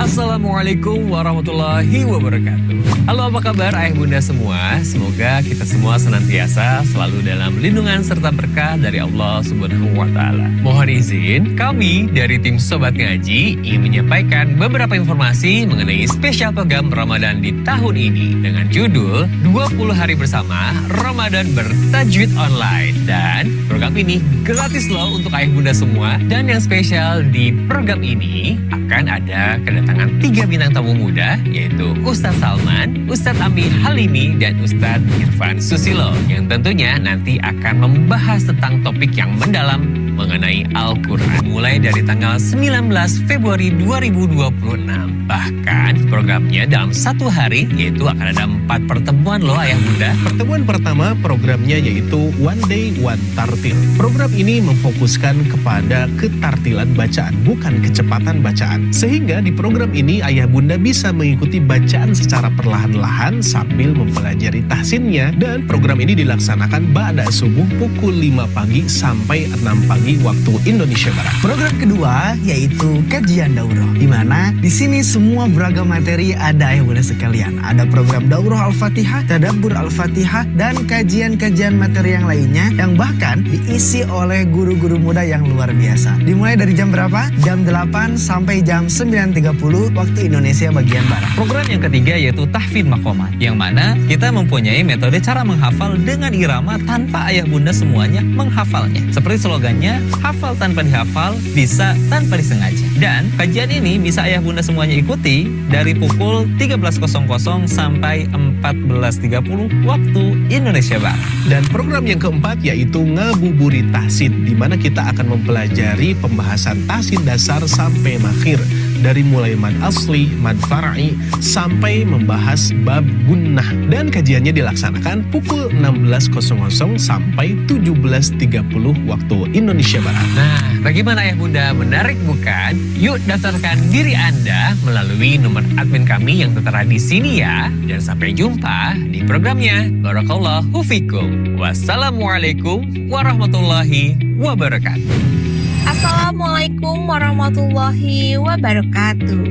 Assalamualaikum warahmatullahi wabarakatuh. Halo, apa kabar ayah bunda semua? Semoga kita semua senantiasa selalu dalam lindungan serta berkah dari Allah Subhanahu wa Ta'ala. Mohon izin, kami dari tim Sobat Ngaji ingin menyampaikan beberapa informasi mengenai spesial program Ramadan di tahun ini dengan judul 20 hari bersama Ramadan bertajwid online. Dan program ini gratis loh untuk ayah bunda semua. Dan yang spesial di program ini akan ada kedatangan 3 bintang tamu muda, yaitu Ustadz Salman, Ustadz Ami Halimi, dan Ustadz Irfan Susilo, yang tentunya nanti akan membahas tentang topik yang mendalam mengenai Al-Quran mulai dari tanggal 19 Februari 2026. Bahkan programnya dalam 1 hari, yaitu akan ada 4 pertemuan loh ayah bunda. Pertemuan pertama programnya yaitu One Day One Tartil. Program ini memfokuskan kepada ketartilan bacaan, bukan kecepatan bacaan. Sehingga di program ini ayah bunda bisa mengikuti bacaan secara perlahan-lahan sambil mempelajari tahsinnya. Dan program ini dilaksanakan ba'da subuh pukul 5 pagi sampai 6 pagi waktu Indonesia Barat. Program kedua yaitu kajian daurah, di mana di sini semua beragam materi ada ya bunda sekalian. Ada program daurah Al-Fatihah, tadabbur Al-Fatihah, dan kajian-kajian materi yang lainnya yang bahkan diisi oleh guru-guru muda yang luar biasa. Dimulai dari jam berapa? Jam 8 sampai jam 9.30 waktu Indonesia bagian Barat. Program yang ketiga yaitu tahfidz maqamat, yang mana kita mempunyai metode cara menghafal dengan irama tanpa ayah bunda semuanya menghafalnya. Seperti slogannya, hafal tanpa dihafal, bisa tanpa disengaja. Dan kajian ini bisa ayah bunda semuanya ikuti dari pukul 13.00 sampai 14.30 waktu Indonesia Barat. Dan program yang keempat yaitu Ngabuburit Tahsin, di mana kita akan mempelajari pembahasan tahsin dasar sampai makhir, dari mulai mad asli, mad far'i, sampai membahas bab gunnah. Dan kajiannya dilaksanakan pukul 16.00 sampai 17.30 waktu Indonesia Barat. Nah, bagaimana ayah bunda, menarik bukan? Yuk daftarkan diri Anda melalui nomor admin kami yang tertera di sini ya. Dan sampai jumpa di programnya. Barakallahu fikum. Wassalamualaikum warahmatullahi wabarakatuh. Assalamualaikum warahmatullahi wabarakatuh.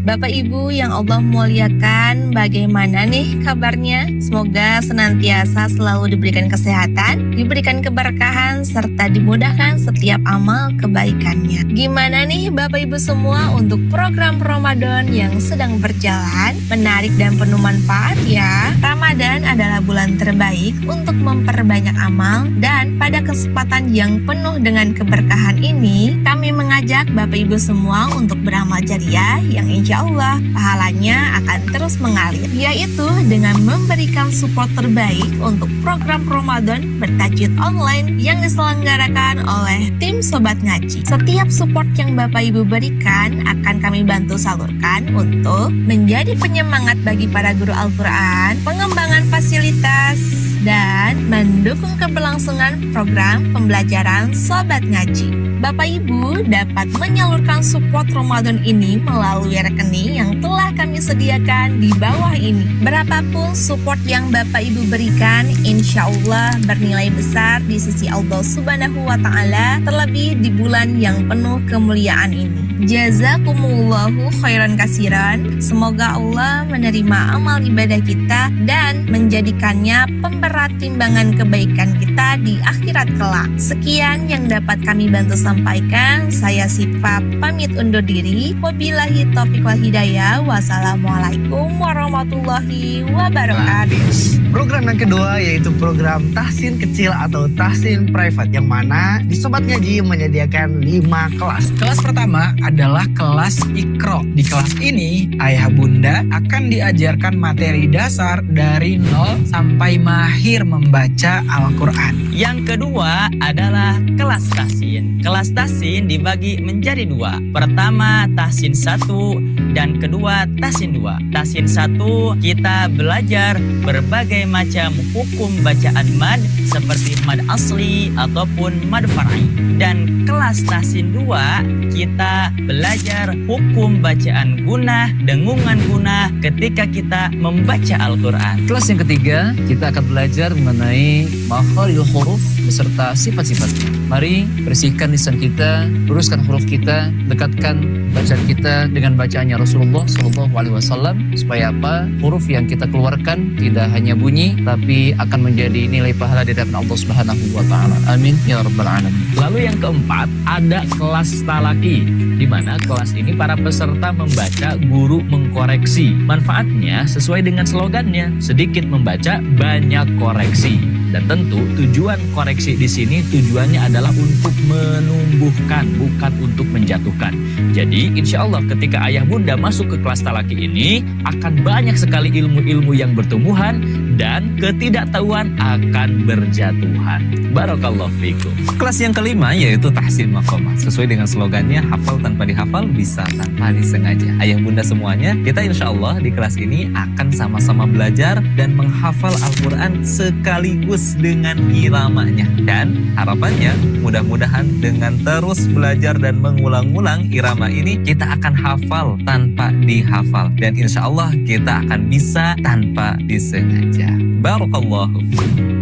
Bapak Ibu yang Allah muliakan, bagaimana nih kabarnya? Semoga senantiasa selalu diberikan kesehatan, diberikan keberkahan, serta dimudahkan setiap amal kebaikannya. Gimana nih Bapak Ibu semua untuk program Ramadan yang sedang berjalan? Menarik dan penuh manfaat ya. Ramadan adalah bulan terbaik untuk memperbanyak amal, dan pada kesempatan yang penuh dengan keberkahan ini, kami mengajak Bapak Ibu semua untuk beramal jariah yang insya Allah pahalanya akan terus mengalir, yaitu dengan memberikan support terbaik untuk program Ramadan bertajwid online yang diselenggarakan oleh tim Sobat Ngaji. Setiap support yang Bapak Ibu berikan akan kami bantu salurkan untuk menjadi penyemangat bagi para guru Al-Quran, pengembangan fasilitas, dan mendukung keberlangsungan program pembelajaran Sobat Ngaji. Bapak Ibu dapat menyalurkan support Ramadan ini melalui rekening yang telah kami sediakan di bawah ini. Berapapun support yang Bapak Ibu berikan, insya Allah bernilai besar di sisi Allah Subhanahu wa Ta'ala, terlebih di bulan yang penuh kemuliaan ini. Jazakumullahu khairan kasiran. Semoga Allah menerima amal ibadah kita dan menjadikannya pemberat timbangan kebaikan kita di akhirat kelak. Sekian yang dapat kami bantu sampaikan. Saya Sifa pamit undur diri. Wabillahi taufiq wal hidayah. Wassalamualaikum warahmatullahi wabarakatuh. Program yang kedua yaitu program tahsin kecil atau tahsin private, yang mana di Sobat Ngaji menyediakan 5 kelas. Kelas pertama adalah kelas Iqra. Di kelas ini, ayah bunda akan diajarkan materi dasar dari 0 sampai mahir membaca Al-Quran. Yang kedua adalah kelas tahsin. Kelas tahsin dibagi menjadi 2. Pertama tahsin 1 dan kedua tahsin 2. Tahsin 1 kita belajar berbagai macam hukum bacaan mad seperti mad asli ataupun mad far'i. Dan kelas tahsin 2 kita belajar hukum bacaan gunah, dengungan gunah ketika kita membaca Al-Quran. Kelas yang ketiga, kita akan belajar mengenai makharijul huruf beserta sifat-sifatnya. Mari bersihkan lisan kita, luruskan huruf kita, dekatkan bacaan kita dengan bacaannya Rasulullah SAW, supaya apa? Huruf yang kita keluarkan tidak hanya bunyi, tapi akan menjadi nilai pahala di hadapan Allah Subhanahu wa Ta'ala. Amin ya rabbal alamin. Lalu yang keempat ada kelas talaki, di mana kelas ini para peserta membaca, guru mengkoreksi. Manfaatnya sesuai dengan slogannya, sedikit membaca, banyak koreksi. Dan tentu tujuan koreksi di sini tujuannya adalah untuk menumbuhkan, bukan untuk menjatuhkan. Jadi insya Allah ketika ayah bunda masuk ke kelas talaki ini akan banyak sekali ilmu-ilmu yang bertumbuhan dan ketidaktahuan akan berjatuhan. Barakallahu fikum. Kelas yang kelima yaitu tahsin maqamat. Sesuai dengan slogannya, hafal tanpa dihafal, bisa tanpa disengaja. Ayah bunda semuanya, kita insya Allah di kelas ini akan sama-sama belajar dan menghafal Al-Quran sekaligus dengan iramanya. Dan harapannya mudah-mudahan dengan terus belajar dan mengulang-ulang irama ini, kita akan hafal tanpa dihafal. Dan insya Allah kita akan bisa tanpa disengaja. Barakallahu.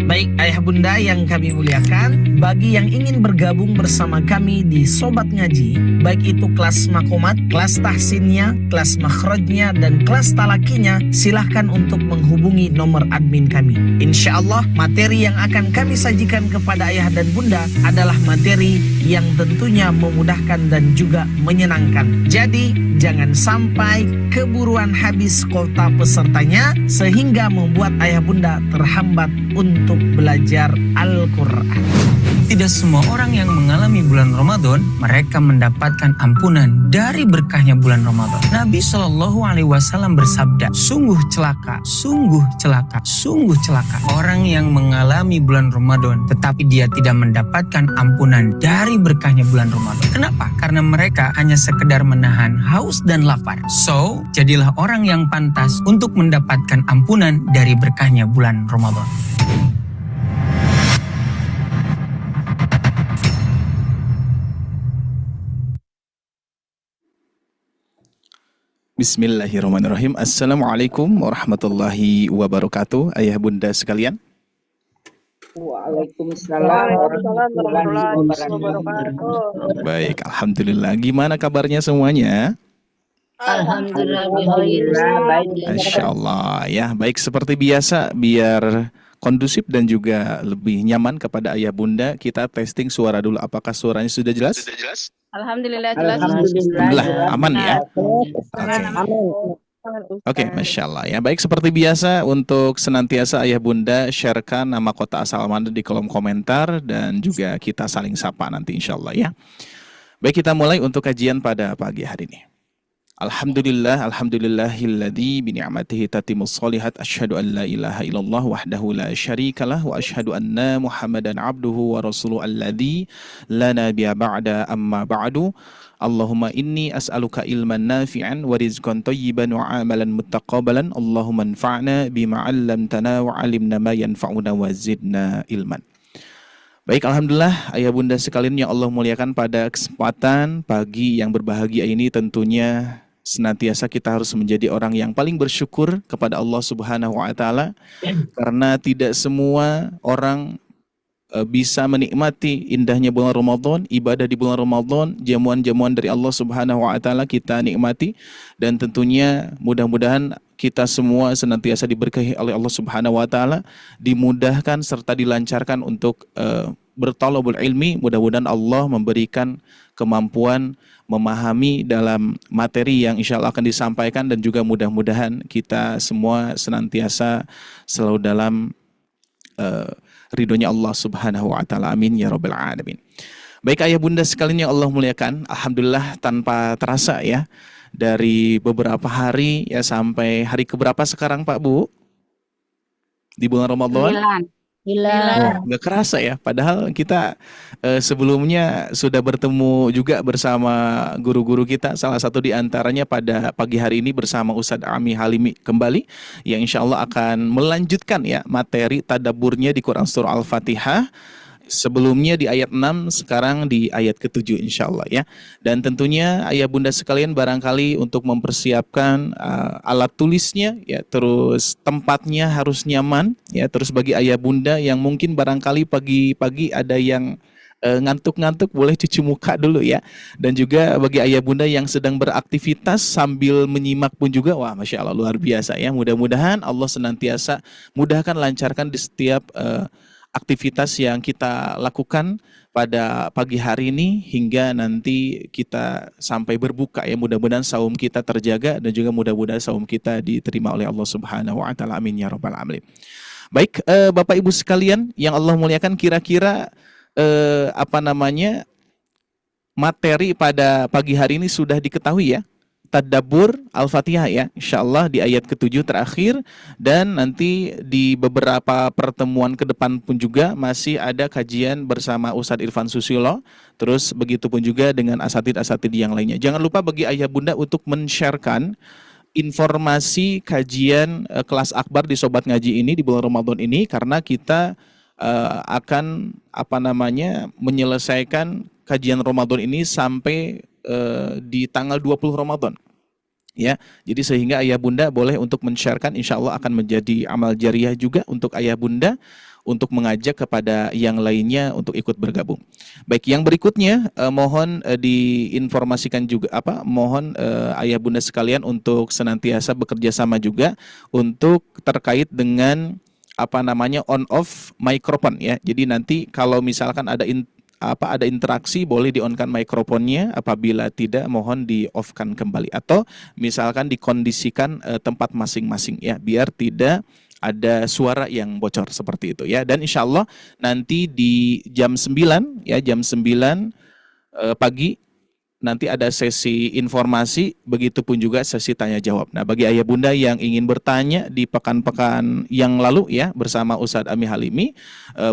Baik ayah bunda yang kami muliakan, bagi yang ingin bergabung bersama kami di Sobat Ngaji, baik itu kelas makomat, kelas tahsinnya, kelas makhrajnya, dan kelas talakinya, silahkan untuk menghubungi nomor admin kami. Insya Allah materi yang akan kami sajikan kepada ayah dan bunda adalah materi yang tentunya memudahkan dan juga menyenangkan. Jadi jangan sampai keburuan habis kuota pesertanya sehingga membuat ayah bunda terhambat untuk belajar Al-Quran. Tidak semua orang yang mengalami bulan Ramadan mereka mendapatkan ampunan dari berkahnya bulan Ramadan. Nabi Shallallahu Alaihi Wasallam bersabda, sungguh celaka, sungguh celaka, sungguh celaka orang yang mengalami bulan Ramadan tetapi dia tidak mendapatkan ampunan dari berkahnya bulan Ramadan. Kenapa? Karena mereka hanya sekedar menahan haus dan lapar. So, jadilah orang yang pantas untuk mendapatkan ampunan dari berkahnya bulan Ramadan. Bismillahirrahmanirrahim. Assalamualaikum warahmatullahi wabarakatuh. Ayah bunda sekalian. Waalaikumsalam warahmatullahi wabarakatuh. Baik, alhamdulillah. Gimana kabarnya semuanya? Alhamdulillah bikhair. Masya Allah ya. Baik, seperti biasa biar kondusif dan juga lebih nyaman kepada ayah bunda, kita testing suara dulu. Apakah suaranya sudah jelas? Alhamdulillah jelas. Alhamdulillah, aman ya. Amin. Oke, Masya Allah ya. Baik, seperti biasa untuk senantiasa ayah bunda sharekan nama kota asal Anda di kolom komentar dan juga kita saling sapa nanti insya Allah ya. Baik, kita mulai untuk kajian pada pagi hari ini. Alhamdulillahilladzi bi ni'matihi tatimmus shalihat asyhadu an la ilaha illallah wahdahu la syarikalah wa asyhadu anna Muhammadan abduhu wa rasuluhu alladzi la nabiyya ba'da amma ba'du. Allahumma inni as'aluka ilman nafi'an wa rizqan thayyiban wa amalan muttaqabbalan. Allahumma anfa'na bima 'allamtana wa 'allimna ma yanfa'una wa zidna ilman. Baik, alhamdulillah ayah bunda sekalian yang Allah muliakan, pada kesempatan pagi yang berbahagia ini tentunya senantiasa kita harus menjadi orang yang paling bersyukur kepada Allah Subhanahu wa taala, karena tidak semua orang bisa menikmati indahnya bulan Ramadan, ibadah di bulan Ramadan, jamuan-jamuan dari Allah Subhanahu wa taala kita nikmati, dan tentunya mudah-mudahan kita semua senantiasa diberkahi oleh Allah Subhanahu wa taala, dimudahkan serta dilancarkan untuk bertalabul ilmi. Mudah-mudahan Allah memberikan kemampuan memahami dalam materi yang insya Allah akan disampaikan, dan juga mudah-mudahan kita semua senantiasa selalu dalam ridhonya Allah Subhanahu wa taala. Amin ya rabbal alamin. Baik ayah bunda sekalian yang Allah muliakan, alhamdulillah tanpa terasa ya, dari beberapa hari ya sampai hari keberapa sekarang Pak Bu di bulan Ramadan? 9. Nggak kerasa ya, padahal kita sebelumnya sudah bertemu juga bersama guru-guru kita, salah satu di antaranya pada pagi hari ini bersama Ustadz Ami Halimi kembali, yang insya Allah akan melanjutkan ya materi tadaburnya di Quran Surah Al-Fatihah. Sebelumnya di ayat 6, sekarang di ayat ke-7 insya Allah ya. Dan tentunya ayah bunda sekalian barangkali untuk mempersiapkan alat tulisnya ya, terus tempatnya harus nyaman ya, terus bagi ayah bunda yang mungkin barangkali pagi-pagi ada yang ngantuk-ngantuk, boleh cuci muka dulu ya. Dan juga bagi ayah bunda yang sedang beraktivitas sambil menyimak pun juga, wah Masya Allah luar biasa ya. Mudah-mudahan Allah senantiasa mudahkan, lancarkan di setiap aktivitas yang kita lakukan pada pagi hari ini hingga nanti kita sampai berbuka ya. Mudah-mudahan saum kita terjaga dan juga mudah-mudahan saum kita diterima oleh Allah Subhanahu wa taala. Amin ya rabbal alamin. Baik, Bapak Ibu sekalian yang Allah muliakan, kira-kira materi pada pagi hari ini sudah diketahui ya. Tadabbur Al-Fatihah ya, insyaallah di ayat ke-7 terakhir, dan nanti di beberapa pertemuan ke depan pun juga masih ada kajian bersama Ustadz Irfan Susilo, terus begitu pun juga dengan asatid-asatid yang lainnya. Jangan lupa bagi ayah bunda untuk men-sharekan informasi kajian kelas akbar di Sobat Ngaji ini di bulan Ramadan ini, karena kita akan menyelesaikan kajian Ramadan ini sampai di tanggal 20 Ramadan ya. Jadi sehingga ayah bunda boleh untuk men-sharekan, insya Allah akan menjadi amal jariah juga untuk ayah bunda untuk mengajak kepada yang lainnya untuk ikut bergabung. Baik, yang berikutnya mohon diinformasikan juga mohon ayah bunda sekalian untuk senantiasa bekerja sama juga untuk terkait dengan on off mikrofon ya. Jadi nanti kalau misalkan ada interaksi boleh di-on-kan mikrofonnya, apabila tidak mohon di-off-kan kembali, atau misalkan dikondisikan tempat masing-masing ya, biar tidak ada suara yang bocor seperti itu ya. Dan insya Allah nanti di jam 9 ya, jam 9 pagi nanti ada sesi informasi, begitu pun juga sesi tanya jawab. Nah, bagi ayah bunda yang ingin bertanya di pekan-pekan yang lalu ya bersama Ustadz Ami Halimi,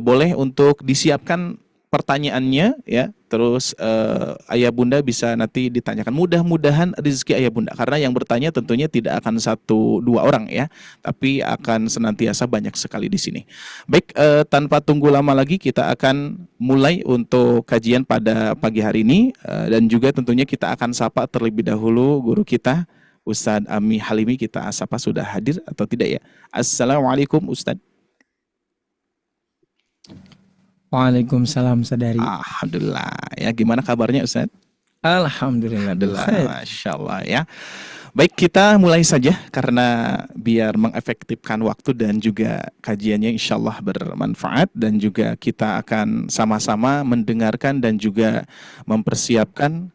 boleh untuk disiapkan pertanyaannya ya, terus ayah bunda bisa nanti ditanyakan. Mudah-mudahan rezeki ayah bunda, karena yang bertanya tentunya tidak akan 1-2 orang ya, tapi akan senantiasa banyak sekali di sini. Baik, tanpa tunggu lama lagi kita akan mulai untuk kajian pada pagi hari ini, dan juga tentunya kita akan sapa terlebih dahulu guru kita Ustadz Ami Halimi. Kita sapa sudah hadir atau tidak ya. Assalamualaikum Ustadz. Waalaikumsalam sadari. Alhamdulillah. Ya, gimana kabarnya Ustaz? Alhamdulillah. Masya Allah ya. Baik, kita mulai saja karena biar mengefektifkan waktu dan juga kajiannya insya Allah bermanfaat, dan juga kita akan sama-sama mendengarkan dan juga mempersiapkan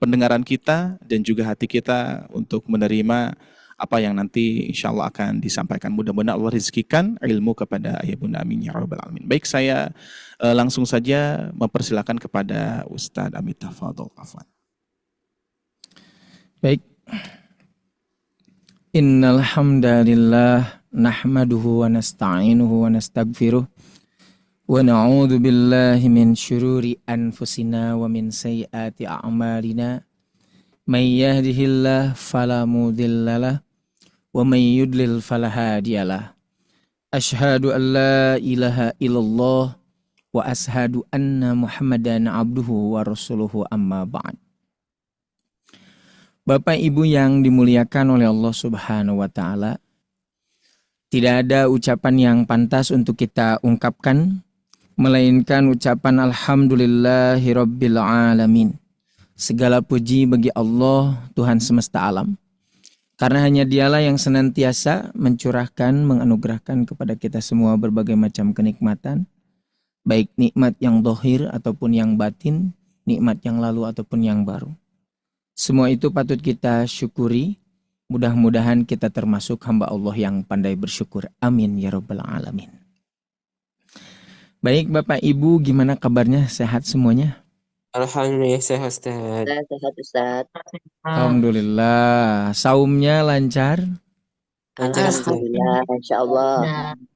pendengaran kita dan juga hati kita untuk menerima apa yang nanti insya Allah akan disampaikan. Mudah-mudahan Allah rizkikan ilmu kepada ayah bunda, amin ya rabbal alamin. Baik, saya langsung saja mempersilakan kepada Ustadz Amit. Tafadhol, afwan. Baik. Innal hamdalillah nahmaduhu wa nasta'inuhu wa nastaghfiruh wa na'udzu billahi min syururi anfusina wa min sayyiati a'malina. May yahdihillahu fala mudhillalah wa may yudlil fala hadiyalah. Asyhadu an la ilaha illallah wa ashhadu anna Muhammadan abduhu wa rasuluhu, amma ba'd. Bapak Ibu yang dimuliakan oleh Allah Subhanahu wa taala, tidak ada ucapan yang pantas untuk kita ungkapkan melainkan ucapan alhamdulillahirabbil alamin. Segala puji bagi Allah, Tuhan semesta alam. Karena hanya Dialah yang senantiasa mencurahkan, menganugerahkan kepada kita semua berbagai macam kenikmatan, baik nikmat yang zahir ataupun yang batin, nikmat yang lalu ataupun yang baru. Semua itu patut kita syukuri. Mudah-mudahan kita termasuk hamba Allah yang pandai bersyukur. Amin ya rabbal alamin. Baik Bapak Ibu, gimana kabarnya? Sehat semuanya? Alhamdulillah sehat Ustaz. Sehat Ustaz. Alhamdulillah. Saumnya lancar? Lancar Ustaz. Alhamdulillah, Insya Allah.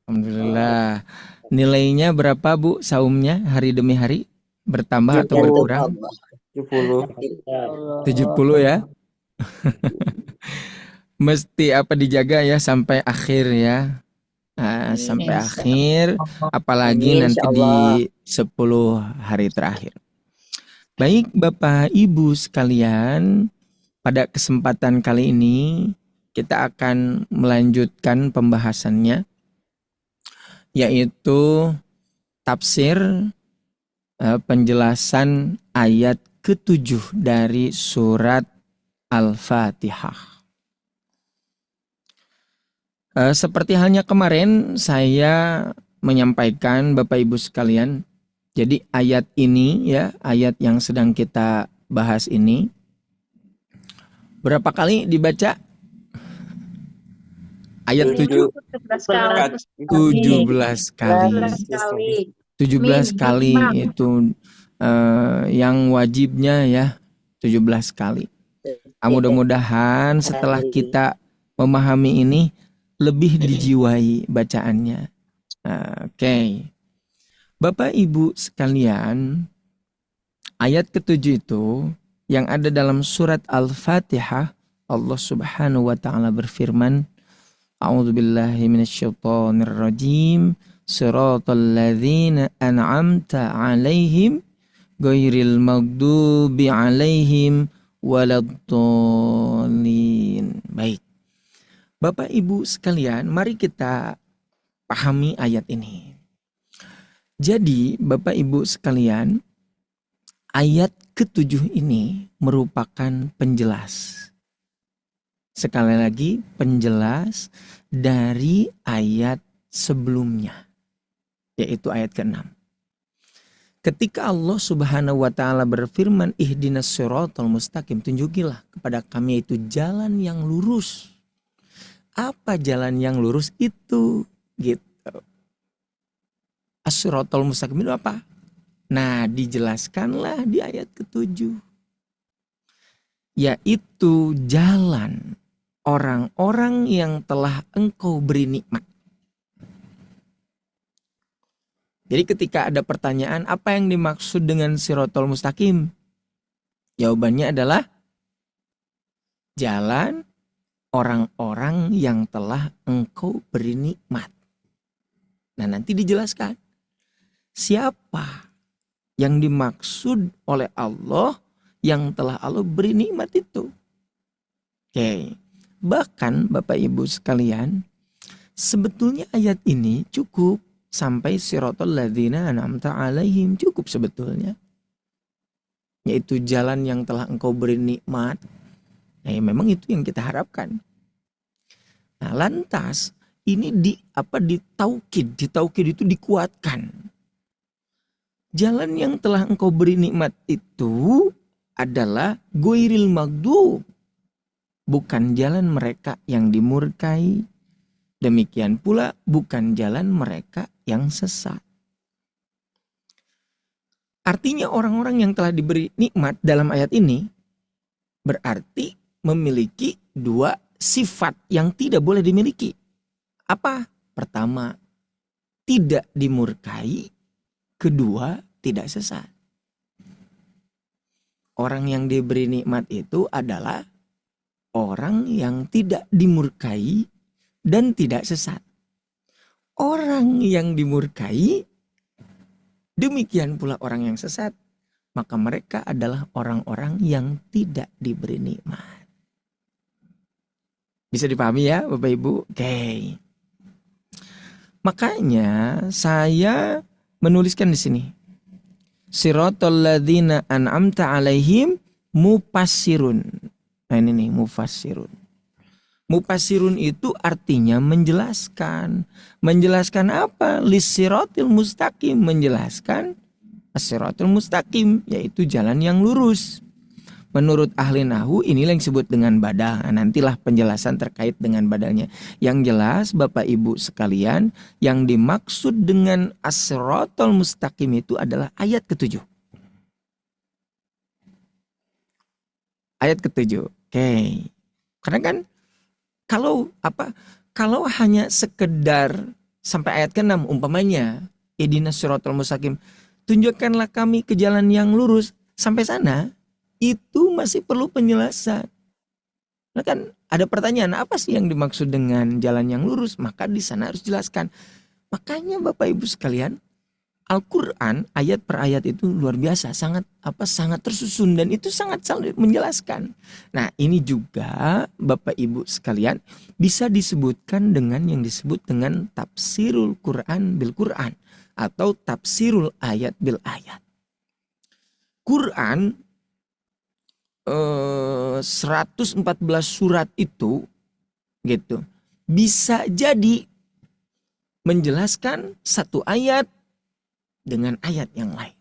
Alhamdulillah. Nilainya berapa Bu saumnya hari demi hari? Bertambah atau berkurang? 70 ya. Mesti apa dijaga ya sampai akhir ya. Nah, sampai akhir, apalagi nanti di 10 hari terakhir. Baik Bapak Ibu sekalian, pada kesempatan kali ini kita akan melanjutkan pembahasannya, yaitu tafsir penjelasan ayat ke-7 dari surat Al-Fatihah. Seperti halnya kemarin saya menyampaikan Bapak Ibu sekalian, jadi ayat ini ya, ayat yang sedang kita bahas ini berapa kali dibaca? Ayat 7? 17 kali. 17 kali itu yang wajibnya ya, 17 kali. Mudah-mudahan setelah kita memahami ini lebih dijiwai bacaannya. Oke. Bapak Ibu sekalian, ayat ke-7 itu yang ada dalam surat Al-Fatihah, Allah Subhanahu wa taala berfirman, A'udzubillahi minasyaitonirrajim, Shiratal ladzina an'amta 'alaihim ghairil maghdubi 'alaihim waladdallin. Baik. Bapak Ibu sekalian, mari kita pahami ayat ini. Jadi Bapak Ibu sekalian, ayat ke-7 ini merupakan penjelas. Sekali lagi, penjelas dari ayat sebelumnya, yaitu ayat ke-6. Ketika Allah Subhanahu wa taala berfirman, ihdinas siratal mustaqim, tunjukilah kepada kami itu jalan yang lurus. Apa jalan yang lurus itu? Gitu. As-siratal mustaqim itu apa? Nah, dijelaskanlah di ayat ke-7. Yaitu jalan orang-orang yang telah engkau beri nikmat. Jadi ketika ada pertanyaan, apa yang dimaksud dengan siratal mustaqim? Jawabannya adalah jalan orang-orang yang telah engkau beri nikmat. Nah, nanti dijelaskan siapa yang dimaksud oleh Allah yang telah Allah beri nikmat itu. Oke. Bahkan Bapak Ibu sekalian, sebetulnya ayat ini cukup sampai siratal ladzina an'amta 'alaihim, cukup sebetulnya. yaitu jalan yang telah engkau beri nikmat. Nah, ya memang itu yang kita harapkan. Nah, lantas ini ditaukid itu dikuatkan. Jalan yang telah engkau beri nikmat itu adalah ghairil maghdub, bukan jalan mereka yang dimurkai. Demikian pula bukan jalan mereka yang sesat. Artinya orang-orang yang telah diberi nikmat dalam ayat ini berarti memiliki dua sifat yang tidak boleh dimiliki. Apa? Pertama, tidak dimurkai. Kedua, tidak sesat. Orang yang diberi nikmat itu adalah orang yang tidak dimurkai dan tidak sesat. Orang yang dimurkai, demikian pula orang yang sesat, maka mereka adalah orang-orang yang tidak diberi nikmat. Bisa dipahami ya Bapak Ibu? Oke. Makanya saya menuliskan di sini. Siratal ladzina an'amta alaihim mufassirun. Nah ini nih mufassirun. Mufassirun itu artinya menjelaskan. Menjelaskan apa? Lissiratil mustaqim. Menjelaskan as-siratul mustaqim, yaitu jalan yang lurus. Menurut ahli nahwu inilah yang disebut dengan badal. Nah, nantilah penjelasan terkait dengan badalnya. Yang jelas Bapak Ibu sekalian, yang dimaksud dengan as-siratul mustaqim itu adalah ayat ke-7. Ayat ke-7. Oke. Karena kan kalau hanya sekedar sampai ayat ke-6 umpamanya ihdinas siratal mustaqim, tunjukkanlah kami ke jalan yang lurus, sampai sana itu masih perlu penjelasan. Nah kan ada pertanyaan, apa sih yang dimaksud dengan jalan yang lurus? Maka di sana harus jelaskan. Makanya Bapak Ibu sekalian, Al-Qur'an ayat per ayat itu luar biasa, sangat tersusun dan itu sangat menjelaskan. Nah, ini juga Bapak Ibu sekalian bisa disebutkan dengan yang disebut dengan tafsirul Qur'an bil Qur'an atau tafsirul ayat bil ayat. Quran 114 surat itu gitu bisa jadi menjelaskan satu ayat dengan ayat yang lain.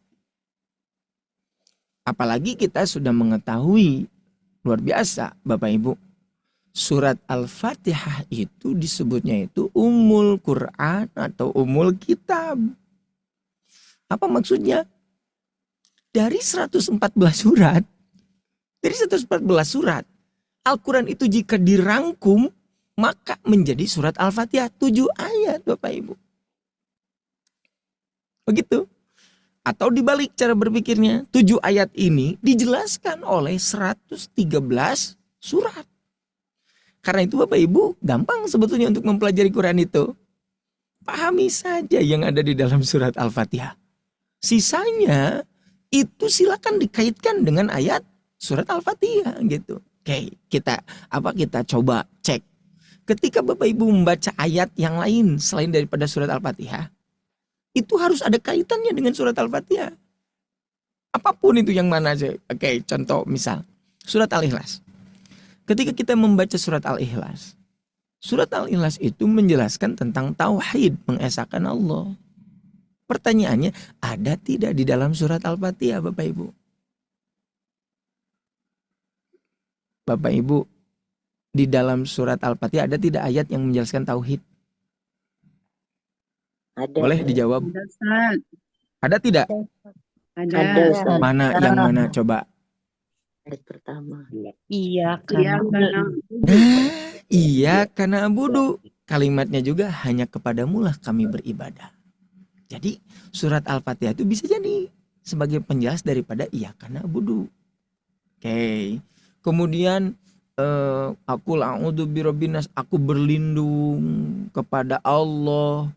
Apalagi kita sudah mengetahui luar biasa Bapak Ibu, surat Al-Fatihah itu disebutnya itu Ummul Quran atau Ummul Kitab. Apa maksudnya? Dari 114 surat, Al-Quran itu jika dirangkum maka menjadi surat Al-Fatihah 7 ayat Bapak Ibu. Begitu. Atau dibalik cara berpikirnya, 7 ayat ini dijelaskan oleh 113 surat. Karena itu Bapak Ibu gampang sebetulnya untuk mempelajari Quran itu. Pahami saja yang ada di dalam surat Al-Fatihah. Sisanya itu silakan dikaitkan dengan ayat surat Al-Fatihah gitu. Oke, kita coba cek. Ketika Bapak Ibu membaca ayat yang lain selain daripada surat Al-Fatihah, itu harus ada kaitannya dengan surat Al-Fatihah. Apapun itu yang mana aja. Oke, contoh misal surat Al-Ikhlas. Ketika kita membaca surat Al-Ikhlas itu menjelaskan tentang tauhid, mengesahkan Allah. Pertanyaannya, ada tidak di dalam surat Al-Fatihah Bapak Ibu? Bapak Ibu, di dalam surat Al-Fatihah ada tidak ayat yang menjelaskan tauhid? Ada. Boleh dijawab? Ada tidak? Ada, Ustaz. Mana yang mana coba? Ayat pertama. Iya karena Iya karena abudu. Kalimatnya juga hanya kepadamulah kami beribadah. Jadi surat Al-Fatihah itu bisa jadi sebagai penjelas daripada iya karena abudu. Oke. Kemudian aku la'udzu birabbinas, aku berlindung kepada Allah.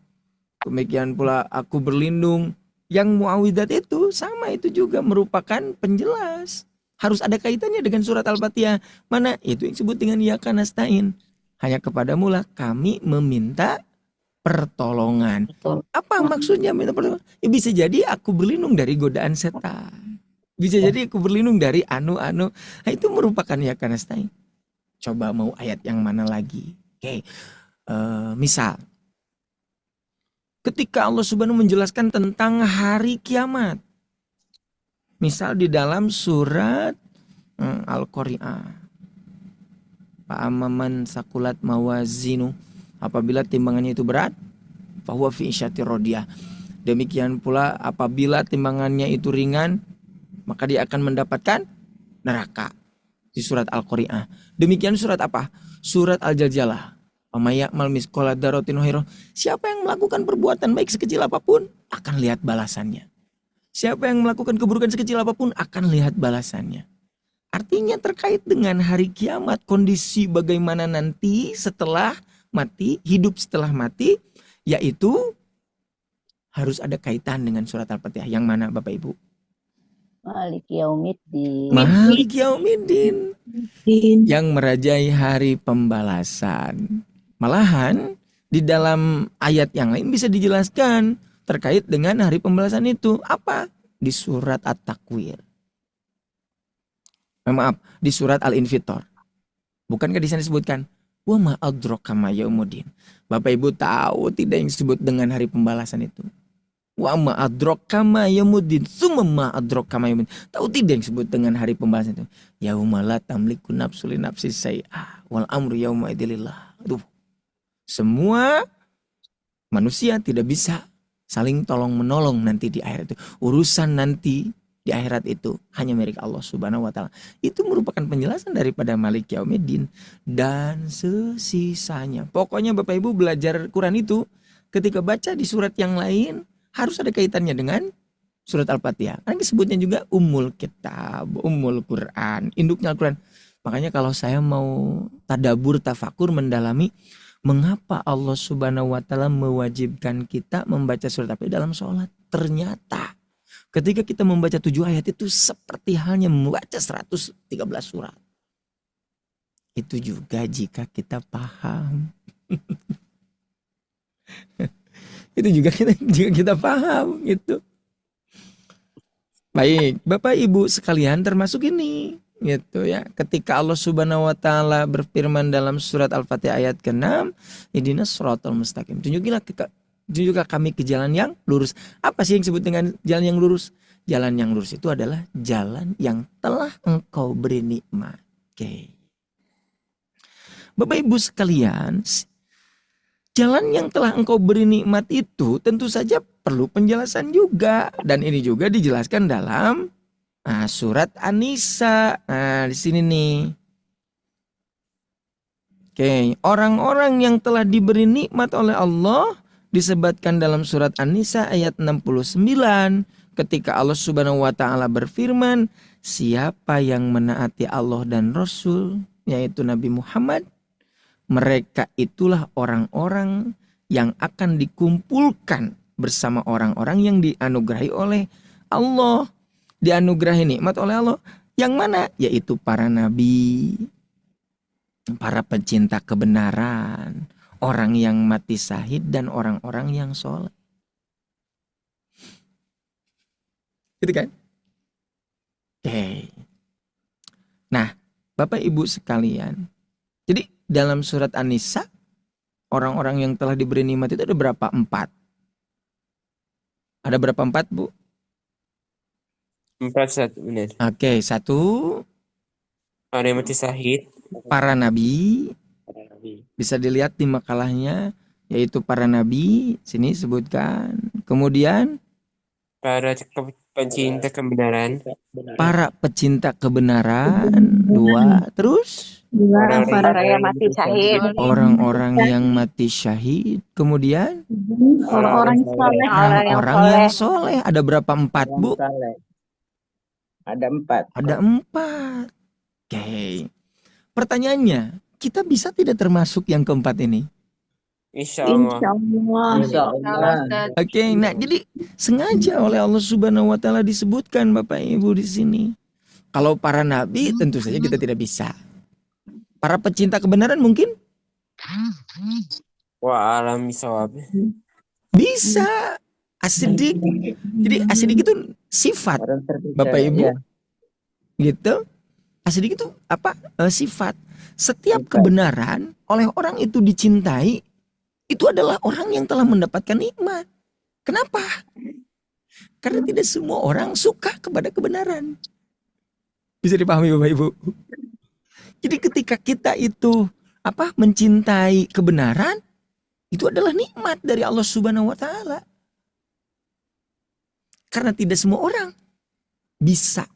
Demikian pula aku berlindung. Yang muawwidzat itu sama, itu juga merupakan penjelas. Harus ada kaitannya dengan surat Al-Fatihah. Mana? Itu yang disebut dengan iyyaka nasta'in. Hanya kepadamulah kami meminta pertolongan. Apa maksudnya minta pertolongan? Ya bisa jadi aku berlindung dari godaan setan. Bisa jadi aku berlindung dari anu-anu. Nah, itu merupakan yakin nasta'in. Coba mau ayat yang mana lagi? Oke. Misal ketika Allah Subhanahu menjelaskan tentang hari kiamat. Misal di dalam surat Al-Qari'ah. Fa'amman sakulat mawazinu, apabila timbangannya itu berat, fahuwa fi isyatir radiyah. Demikian pula apabila timbangannya itu ringan, maka dia akan mendapatkan neraka. Di surat Al-Qari'ah. Demikian surat apa? Surat Al-Jaljalah. Amayakmal misqala dzarratin khairah. Siapa yang melakukan perbuatan baik sekecil apapun akan lihat balasannya. Siapa yang melakukan keburukan sekecil apapun akan lihat balasannya. Artinya terkait dengan hari kiamat, kondisi bagaimana nanti setelah mati, hidup setelah mati, yaitu harus ada kaitan dengan surat Al-Fatihah. Yang mana Bapak Ibu? Maliki yaumiddin. Maliki yaumiddin. Yang merajai hari pembalasan. Malahan di dalam ayat yang lain bisa dijelaskan terkait dengan hari pembalasan itu. Apa? Di surat At-Takwir. Maaf, di surat Al-Infitor. Bukankah di sana disebutkan wa ma adraka ma yaumuddin? Bapak Ibu tahu tidak yang disebut dengan hari pembalasan itu? Wa ma adraka ma yaumuddin, summa ma adraka ma yaumuddin. Tahu tidak yang disebut dengan hari pembalasan itu? Yauma la tamliku nafsun li nafsin syai'a wal amru yauma idilillah. Aduh. Semua manusia tidak bisa saling tolong menolong nanti di akhirat itu. Urusan nanti di akhirat itu hanya milik Allah Subhanahu wa taala. Itu merupakan penjelasan daripada Malik Yaumiddin dan sesisanya. Pokoknya Bapak Ibu belajar Quran itu ketika baca di surat yang lain harus ada kaitannya dengan surat Al-Fatihah. Karena disebutnya juga Ummul Kitab, Ummul Quran, induknya Al-Quran. Makanya kalau saya mau tadabur, tafakur, mendalami mengapa Allah Subhanahu wa taala mewajibkan kita membaca surat Al-Fatihah dalam sholat. Ternyata ketika kita membaca 7 ayat itu seperti halnya membaca 113 surat. Itu juga jika kita paham. Itu juga kita paham gitu. Baik, Bapak Ibu sekalian termasuk ini gitu ya. Ketika Allah Subhanahu wa taala berfirman dalam surat Al-Fatihah ayat ke-6, ihdinas shiratal mustaqim. Tunjukilah kami ke jalan yang lurus. Apa sih yang disebut dengan jalan yang lurus? Jalan yang lurus itu adalah jalan yang telah engkau beri nikmat. Oke. Bapak Ibu sekalian, jalan yang telah engkau beri nikmat itu tentu saja perlu penjelasan juga. Dan ini juga dijelaskan dalam surat An-Nisa. Nah, di sini nih. Oke, orang-orang yang telah diberi nikmat oleh Allah disebutkan dalam surat An-Nisa ayat 69 ketika Allah Subhanahu wa taala berfirman, siapa yang menaati Allah dan Rasul yaitu Nabi Muhammad, mereka itulah orang-orang yang akan dikumpulkan bersama orang-orang yang dianugerahi oleh Allah. Dianugerahi nikmat oleh Allah. Yang mana? Yaitu para nabi, para pecinta kebenaran, orang yang mati syahid dan orang-orang yang soleh. Gitu kan? Oke. Nah, Bapak Ibu sekalian. Jadi dalam surat An-Nisa, orang-orang yang telah diberi nikmat itu ada berapa? 4. Ada berapa 4, Bu? 4 benar. Oke, 1. Orang yang mati syahid. Para nabi. Bisa dilihat di makalahnya, yaitu para nabi. Sini sebutkan. Kemudian Para pecinta kebenaran. para pecinta kebenaran. 2. Terus Orang yang mati syahid. orang-orang yang mati syahid. Kemudian Orang-orang soleh. orang yang soleh. Ada berapa? 4, Bu? Ada 4. Ada 4. Oke. Pertanyaannya, kita bisa tidak termasuk yang keempat ini? Insya Allah. Insya Allah. Oke, nah jadi sengaja oleh Allah Subhanahu wa taala disebutkan Bapak Ibu di sini. Kalau para nabi tentu saja kita tidak bisa. Para pecinta kebenaran mungkin? Wa alam bisawab. Bisa. Asidik. Jadi asidik itu sifat. Bapak Ibu, Gitu. As-Siddiq itu apa? Sifat. Setiap kebenaran oleh orang itu dicintai, itu adalah orang yang telah mendapatkan nikmat. Kenapa? Karena tidak semua orang suka kepada kebenaran. Bisa dipahami Bapak Ibu? Jadi ketika kita itu mencintai kebenaran, itu adalah nikmat dari Allah Subhanahu wa taala. Karena tidak semua orang bisa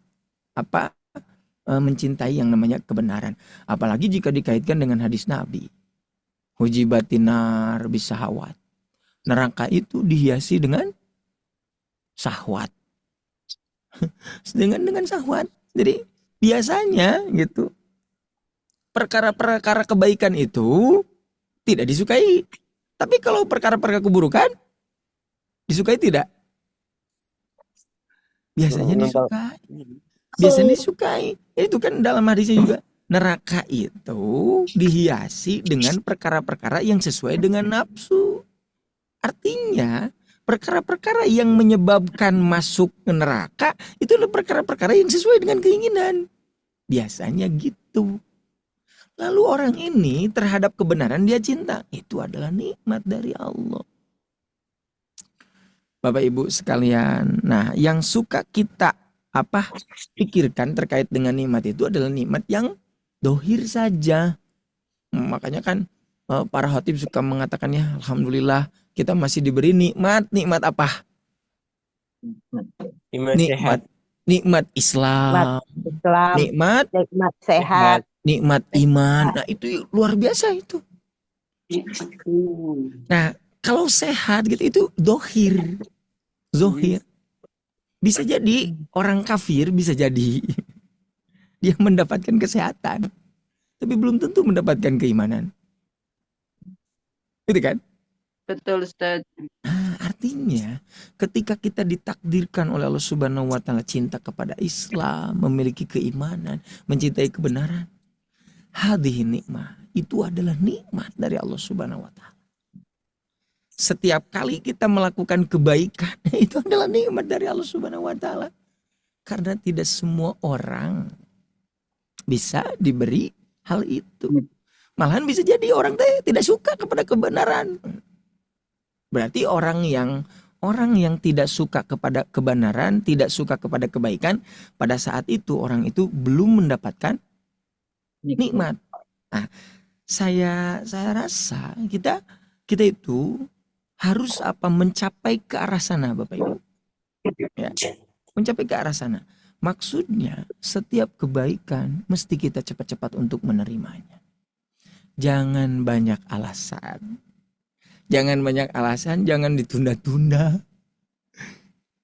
mencintai yang namanya kebenaran. Apalagi jika dikaitkan dengan hadis Nabi. Hujibatinar bisahawat. Neraka itu dihiasi dengan syahwat. dengan syahwat. Jadi biasanya gitu, perkara-perkara kebaikan itu tidak disukai. Tapi kalau perkara-perkara keburukan disukai tidak? Biasanya disukai. Biasanya disukai. Itu kan dalam hadisnya juga. Neraka itu dihiasi dengan perkara-perkara yang sesuai dengan nafsu. Artinya perkara-perkara yang menyebabkan masuk ke neraka itu adalah perkara-perkara yang sesuai dengan keinginan. Biasanya gitu. Lalu orang ini terhadap kebenaran dia cinta. Itu adalah nikmat dari Allah. Bapak Ibu sekalian. Nah, yang suka kita pikirkan terkait dengan nikmat itu adalah nikmat yang dohir saja. Makanya kan para khatib suka mengatakan, ya alhamdulillah kita masih diberi nikmat. Nikmat apa? Nikmat Islam. Nikmat sehat. Nikmat iman. Nah itu luar biasa itu. Nah kalau sehat gitu itu dohir. Zohir. Bisa jadi orang kafir, bisa jadi dia mendapatkan kesehatan, tapi belum tentu mendapatkan keimanan. Gitu kan? Betul, Ustaz. Nah, artinya ketika kita ditakdirkan oleh Allah Subhanahu wa taala cinta kepada Islam, memiliki keimanan, mencintai kebenaran, hadhihi nikmah, itu adalah nikmat dari Allah Subhanahu wa taala. Setiap kali kita melakukan kebaikan, itu adalah nikmat dari Allah Subhanahu wa taala. Karena tidak semua orang bisa diberi hal itu. Malahan bisa jadi orang tidak suka kepada kebenaran. Berarti orang yang tidak suka kepada kebenaran, tidak suka kepada kebaikan, pada saat itu orang itu belum mendapatkan nikmat. Nah, saya rasa kita itu harus mencapai ke arah sana, Bapak Ibu. Ya, mencapai ke arah sana. Maksudnya setiap kebaikan mesti kita cepat-cepat untuk menerimanya. Jangan banyak alasan. Jangan banyak alasan, jangan ditunda-tunda.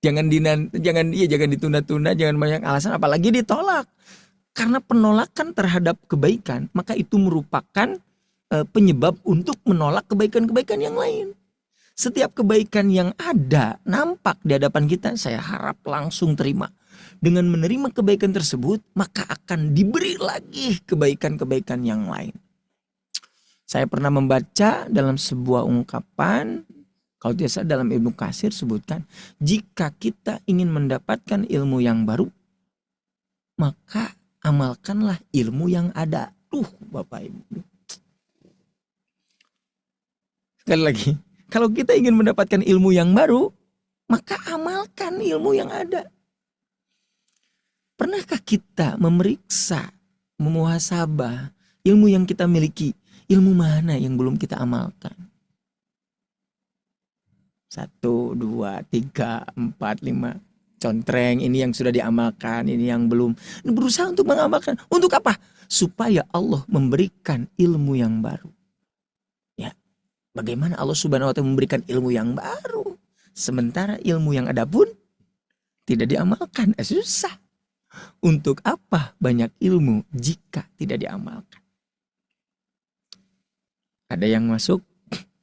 Jangan ditunda-tunda, jangan banyak alasan, apalagi ditolak. Karena penolakan terhadap kebaikan, maka itu merupakan penyebab untuk menolak kebaikan-kebaikan yang lain. Setiap kebaikan yang ada nampak di hadapan kita, saya harap langsung terima. Dengan menerima kebaikan tersebut, maka akan diberi lagi kebaikan-kebaikan yang lain. Saya pernah membaca dalam sebuah ungkapan, kalau tidak salah dalam Ibnu Katsir sebutkan, jika kita ingin mendapatkan ilmu yang baru, maka amalkanlah ilmu yang ada. Bapak Ibu. Sekali lagi, kalau kita ingin mendapatkan ilmu yang baru, maka amalkan ilmu yang ada. Pernahkah kita memeriksa, memuhasabah ilmu yang kita miliki? Ilmu mana yang belum kita amalkan? 1, 2, 3, 4, 5. Contreng, ini yang sudah diamalkan, ini yang belum. Berusaha untuk mengamalkan. Untuk apa? Supaya Allah memberikan ilmu yang baru. Ya, bagaimana Allah Subhanahu wa taala memberikan ilmu yang baru, sementara ilmu yang ada pun tidak diamalkan? Susah. Untuk apa banyak ilmu jika tidak diamalkan? Ada yang masuk,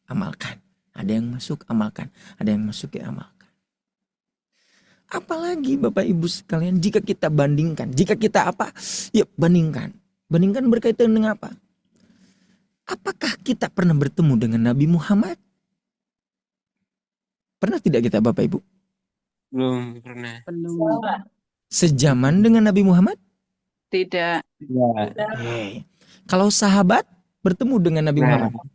amalkan. Ada yang masuk, amalkan. Ada yang masuk, amalkan. Apalagi Bapak Ibu sekalian, jika kita bandingkan, jika kita bandingkan. Bandingkan berkaitan dengan apa? Apakah kita pernah bertemu dengan Nabi Muhammad? Pernah tidak kita Bapak Ibu? Belum pernah. Sejaman dengan Nabi Muhammad? Tidak. Oke. Kalau sahabat bertemu dengan Nabi Muhammad?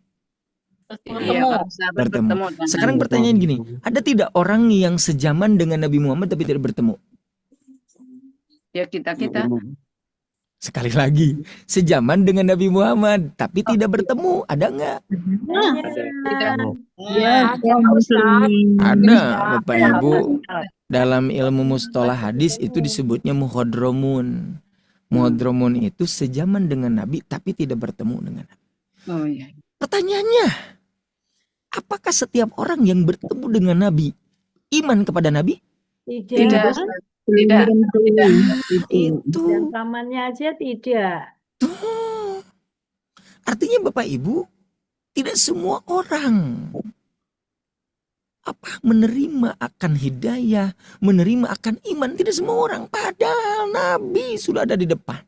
Iya, kalau sahabat bertemu dengan Sekarang Nabi. pertanyaan gini, ada tidak orang yang sejaman dengan Nabi Muhammad tapi tidak bertemu? Ya kita. Sekali lagi, sejaman dengan Nabi Muhammad tapi tidak bertemu, ada nggak? Tidak. Ya, Ada, Bapak Ibu. Dalam ilmu mustalah hadis itu disebutnya muhodromun. Muhodromun itu sejaman dengan Nabi tapi tidak bertemu dengan Nabi. Oh iya. Pertanyaannya, apakah setiap orang yang bertemu dengan Nabi iman kepada Nabi? Tidak. Tidak. Itu. Zamannya aja tidak. Tuh. Artinya Bapak Ibu, tidak semua orang menerima akan hidayah, menerima akan iman, tidak semua orang. Padahal Nabi sudah ada di depan.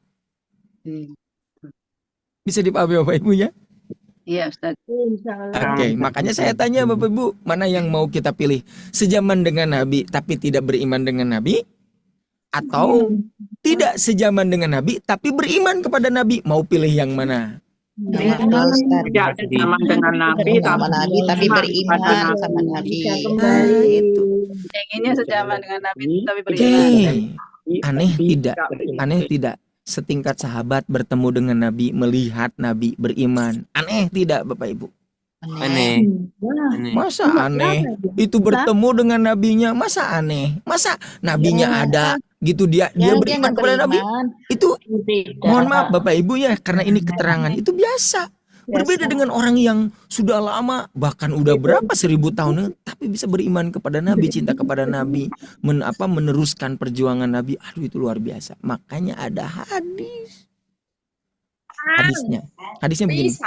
Bisa dipahami Bapak Ibu ya? Iya, Ustaz. Oke, makanya saya tanya Bapak Ibu, mana yang mau kita pilih? Sejaman dengan Nabi tapi tidak beriman dengan Nabi? Atau tidak sejaman dengan Nabi tapi beriman kepada Nabi? Mau pilih yang mana? Tidak sejaman dengan Nabi, tapi beriman sama Nabi. Itu. Pengennya sejaman dengan Nabi tapi Oke. beriman. Aneh tidak setingkat sahabat bertemu dengan Nabi, melihat Nabi, beriman. Aneh tidak Bapak Ibu? Aneh. Masa aneh? Itu bertemu dengan nabinya, masa aneh? Masa nabinya ada gitu dia beriman kepada Nabi? Itu mohon maaf Bapak Ibu ya, karena ini keterangan itu biasa. Berbeda dengan orang yang sudah lama, bahkan udah berapa 1000 tahun, tapi bisa beriman kepada Nabi, cinta kepada Nabi, meneruskan perjuangan Nabi. Aduh, itu luar biasa. Makanya ada hadisnya begini.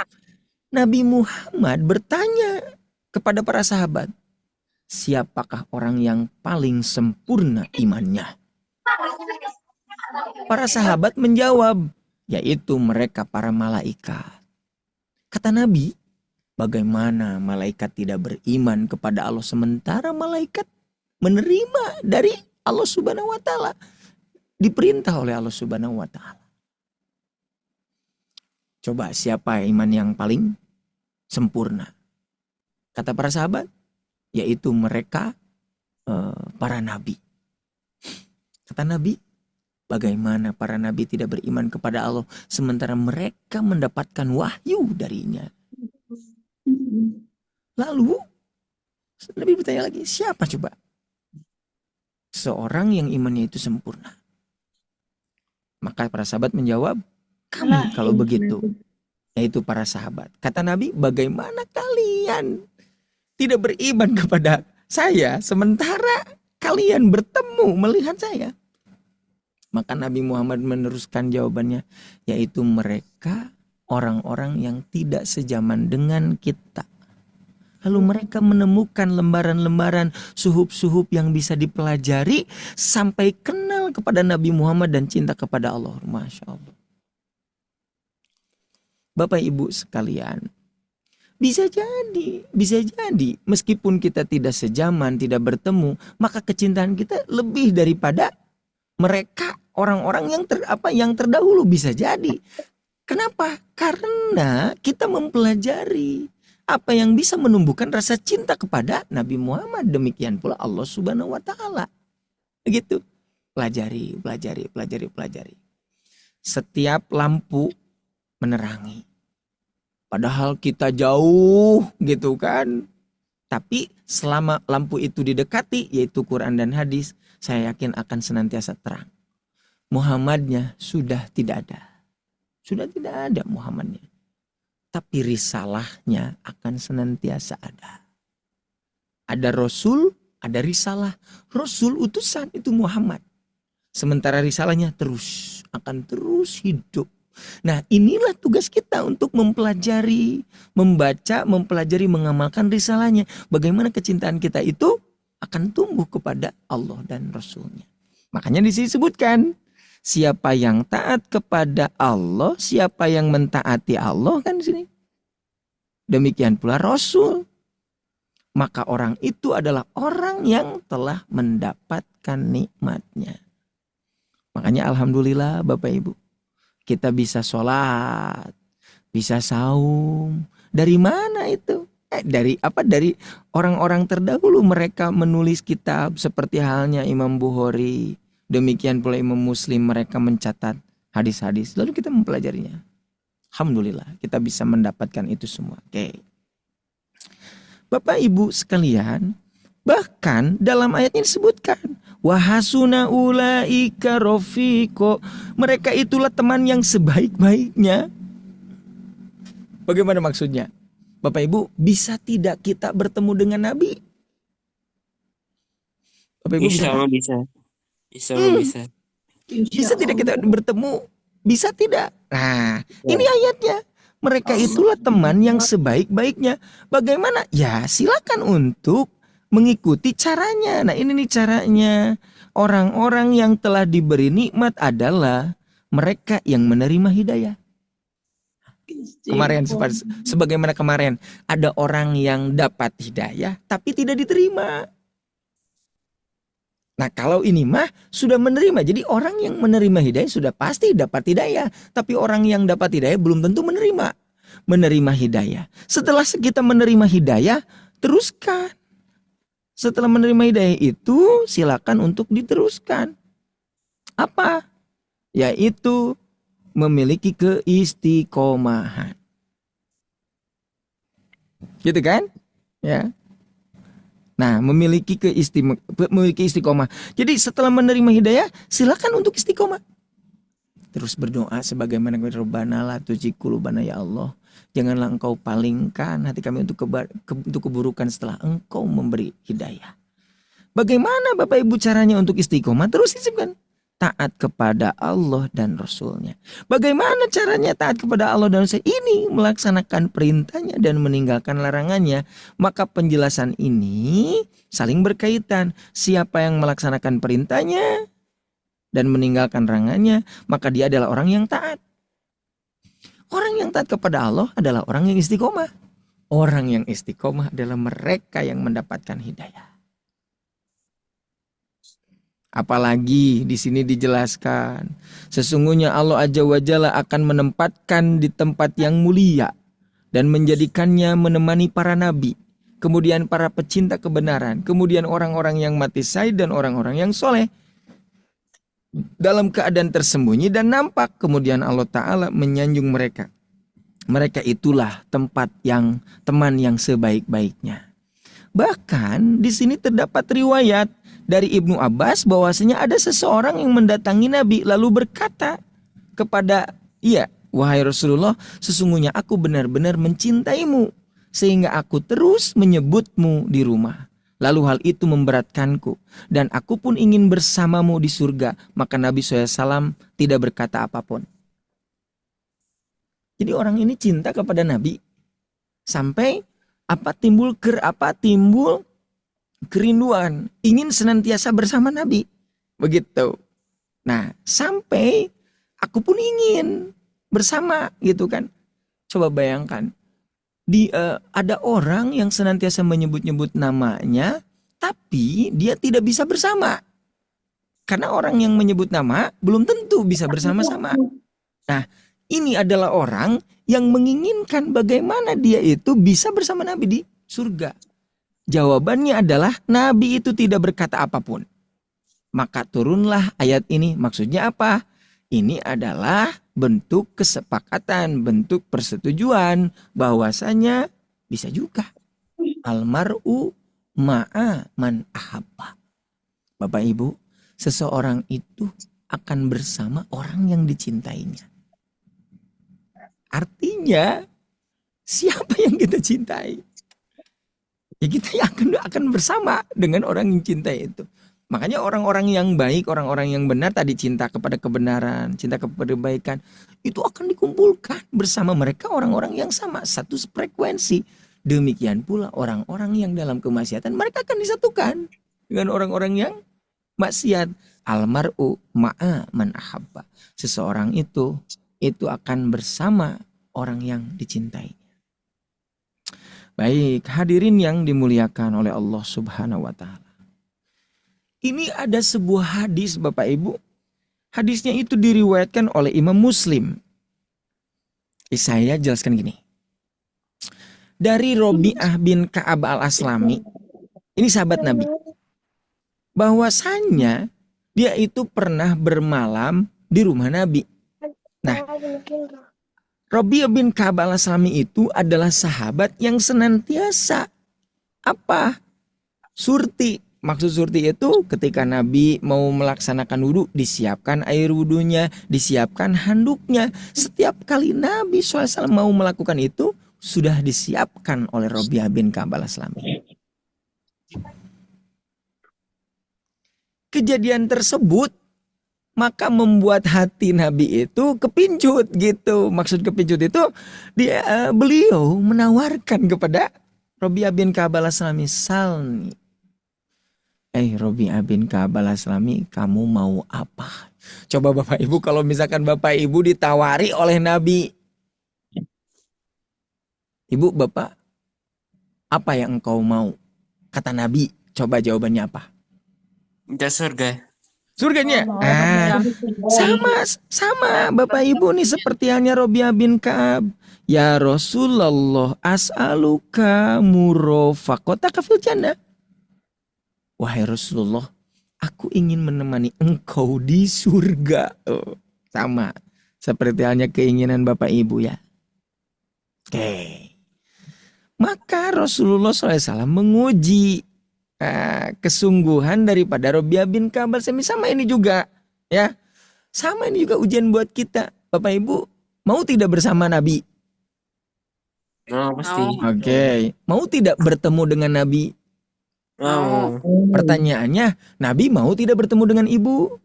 Nabi Muhammad bertanya kepada para sahabat, siapakah orang yang paling sempurna imannya? Para sahabat menjawab, yaitu mereka para malaikat. Kata Nabi, bagaimana malaikat tidak beriman kepada Allah sementara malaikat menerima dari Allah Subhanahu wa taala, diperintah oleh Allah Subhanahu wa taala. Coba siapa iman yang paling sempurna? Kata para sahabat, yaitu mereka para nabi. Kata Nabi, bagaimana para nabi tidak beriman kepada Allah sementara mereka mendapatkan wahyu darinya? Lalu Nabi bertanya lagi, siapa coba? Seorang yang imannya itu sempurna. Maka para sahabat menjawab, kami kalau begitu, yaitu para sahabat. Kata Nabi, bagaimana kalian tidak beriman kepada saya sementara kalian bertemu melihat saya? Maka Nabi Muhammad meneruskan jawabannya, yaitu mereka orang-orang yang tidak sejaman dengan kita. Lalu mereka menemukan lembaran-lembaran suhuf-suhuf yang bisa dipelajari sampai kenal kepada Nabi Muhammad dan cinta kepada Allah. Masya Allah. Bapak Ibu sekalian, bisa jadi meskipun kita tidak sejaman, tidak bertemu, maka kecintaan kita lebih daripada mereka orang-orang yang terdahulu, bisa jadi. Kenapa? Karena kita mempelajari apa yang bisa menumbuhkan rasa cinta kepada Nabi Muhammad. Demikian pula Allah Subhanahu wa taala. Begitu. Pelajari. Setiap lampu menerangi. Padahal kita jauh gitu kan. Tapi selama lampu itu didekati, yaitu Quran dan hadis, saya yakin akan senantiasa terang. Muhammadnya sudah tidak ada. Sudah tidak ada Muhammadnya. Tapi risalahnya akan senantiasa ada. Ada Rasul, ada risalah. Rasul utusan itu Muhammad. Sementara risalahnya akan terus hidup. Nah, inilah tugas kita untuk mempelajari, membaca, mempelajari, mengamalkan risalahnya. Bagaimana kecintaan kita itu akan tumbuh kepada Allah dan Rasulnya. Makanya di sini disebutkan, siapa yang taat kepada Allah, siapa yang mentaati Allah, kan di sini. Demikian pula Rasul. Maka orang itu adalah orang yang telah mendapatkan nikmatnya. Makanya alhamdulillah Bapak Ibu. kita bisa sholat, bisa saum. Dari mana itu? Dari orang-orang terdahulu, mereka menulis kitab seperti halnya Imam Bukhari. Demikian pula Imam Muslim, mereka mencatat hadis-hadis. Lalu kita mempelajarinya. Alhamdulillah kita bisa mendapatkan itu semua. Oke. Bapak Ibu sekalian, bahkan dalam ayat ini disebutkan wahasuna ulaika rafiqo. Mereka itulah teman yang sebaik-baiknya. Bagaimana maksudnya? Bapak Ibu, bisa tidak kita bertemu dengan Nabi? Bapak Ibu Insya Allah bisa. Insya Allah bisa. Bisa tidak kita bertemu? Bisa tidak? Nah, ini ayatnya. Mereka itulah teman yang sebaik-baiknya. Bagaimana? Ya, silakan untuk mengikuti caranya. Nah, ini nih caranya. Orang-orang yang telah diberi nikmat adalah mereka yang menerima hidayah. Kemarin, sebagaimana kemarin, ada orang yang dapat hidayah tapi tidak diterima. Nah, kalau ini mah sudah menerima. Jadi orang yang menerima hidayah sudah pasti dapat hidayah. Tapi orang yang dapat hidayah belum tentu menerima hidayah. Setelah kita menerima hidayah, teruskan. Setelah menerima hidayah itu, silakan untuk diteruskan. Apa? Yaitu memiliki keistiqomahan. Gitu kan? Ya. Nah, memiliki istiqomah. Jadi setelah menerima hidayah, silakan untuk istiqomah. Terus berdoa sebagaimana Rabbana la tuzigh qulubana, ya Allah, janganlah Engkau palingkan hati kami untuk keburukan setelah Engkau memberi hidayah. Bagaimana Bapak Ibu caranya untuk istiqomah? Terus disebutkan taat kepada Allah dan Rasulnya. Bagaimana caranya taat kepada Allah dan Rasulnya? Ini melaksanakan perintahnya dan meninggalkan larangannya. Maka penjelasan ini saling berkaitan. Siapa yang melaksanakan perintahnya dan meninggalkan larangannya, maka dia adalah orang yang taat. Orang yang taat kepada Allah adalah orang yang istiqomah. Orang yang istiqomah adalah mereka yang mendapatkan hidayah. Apalagi di sini dijelaskan, sesungguhnya Allah Azza wa Jalla akan menempatkan di tempat yang mulia dan menjadikannya menemani para nabi, kemudian para pecinta kebenaran, kemudian orang-orang yang mati syahid dan orang-orang yang soleh dalam keadaan tersembunyi dan nampak. Kemudian Allah Ta'ala menyanjung mereka. Mereka itulah teman yang sebaik-baiknya. Bahkan di sini terdapat riwayat dari Ibnu Abbas bahwasanya ada seseorang yang mendatangi Nabi lalu berkata kepada ia, wahai Rasulullah, sesungguhnya aku benar-benar mencintaimu sehingga aku terus menyebutmu di rumah. Lalu hal itu memberatkanku dan aku pun ingin bersamamu di surga. Maka Nabi SAW tidak berkata apapun. Jadi orang ini cinta kepada Nabi sampai timbul kerinduan, ingin senantiasa bersama Nabi. Begitu. Nah, sampai aku pun ingin bersama gitu kan. Coba bayangkan. Ada orang yang senantiasa menyebut-nyebut namanya, tapi dia tidak bisa bersama. Karena orang yang menyebut nama belum tentu bisa bersama-sama. Nah, ini adalah orang yang menginginkan bagaimana dia itu bisa bersama Nabi di surga. Jawabannya adalah Nabi itu tidak berkata apapun. Maka turunlah ayat ini. Maksudnya apa? Ini adalah bentuk kesepakatan, bentuk persetujuan bahwasanya bisa juga almar'u ma'a man ahabba. Bapak Ibu, seseorang itu akan bersama orang yang dicintainya. Artinya siapa yang kita cintai? Ya kita akan bersama dengan orang yang cintai itu. Makanya orang-orang yang baik, orang-orang yang benar tadi cinta kepada kebenaran, cinta kepada kebaikan, itu akan dikumpulkan bersama mereka orang-orang yang sama, satu frekuensi. Demikian pula orang-orang yang dalam kemaksiatan, mereka akan disatukan dengan orang-orang yang maksiat. Almar'u ma'a man ahabba. Seseorang itu akan bersama orang yang dicintai. Baik, hadirin yang dimuliakan oleh Allah Subhanahu wa Ta'ala. Ini ada sebuah hadis Bapak Ibu Hadisnya itu diriwayatkan oleh Imam Muslim. Saya jelaskan gini. Dari Robi'ah bin Ka'ab al-Aslami, ini sahabat Nabi, bahwasannya dia itu pernah bermalam di rumah Nabi. Nah, Robi'ah bin Ka'ab al-Aslami itu adalah sahabat yang senantiasa apa? Surti. Maksud surti itu ketika Nabi mau melaksanakan wudhu, disiapkan air wudhunya, disiapkan handuknya. Setiap kali Nabi SAW mau melakukan itu, sudah disiapkan oleh Robi'ah bin Ka'ab al-Aslami. Kejadian tersebut maka membuat hati Nabi itu kepincut gitu. Maksud kepincut itu beliau menawarkan kepada Robi'ah bin Ka'ab al-Aslami, salni. Robi'ah bin Ka'ab al-Aslami, kamu mau apa? Coba Bapak Ibu, kalau misalkan Bapak Ibu ditawari oleh Nabi, Ibu, Bapak, apa yang engkau mau? Kata Nabi, coba jawabannya apa? Minta surga. Surganya? Sama Bapak Ibu nih seperti halnya Robi'ah bin Ka'ab. Ya Rasulullah, as'aluka murafaqataka fil jannah. Wahai Rasulullah, aku ingin menemani engkau di surga. Sama seperti halnya keinginan Bapak Ibu ya. Oke. Maka Rasulullah SAW menguji kesungguhan daripada Robi'ah bin Ka'ab al-Aslami. Sama ini juga ya. Sama ini juga ujian buat kita. Bapak Ibu mau tidak bersama Nabi? Pasti. Oke. Mau tidak bertemu dengan Nabi? Pertanyaannya, Nabi mau tidak bertemu dengan ibu?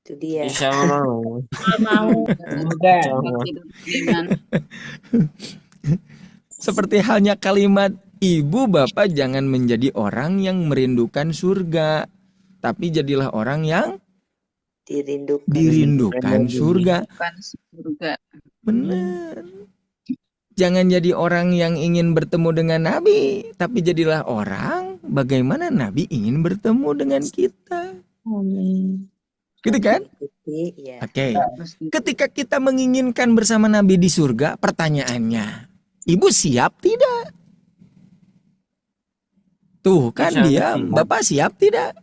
Itu dia. Insya Allah mau. Seperti halnya kalimat, ibu bapak jangan menjadi orang yang merindukan surga, tapi jadilah orang yang dirindukan surga. Benar. Jangan jadi orang yang ingin bertemu dengan Nabi, tapi jadilah orang bagaimana Nabi ingin bertemu dengan kita. Gitu kan? Oke. Ketika kita menginginkan bersama Nabi di surga, pertanyaannya, ibu siap tidak? Tuh kan dia, Bapak siap tidak?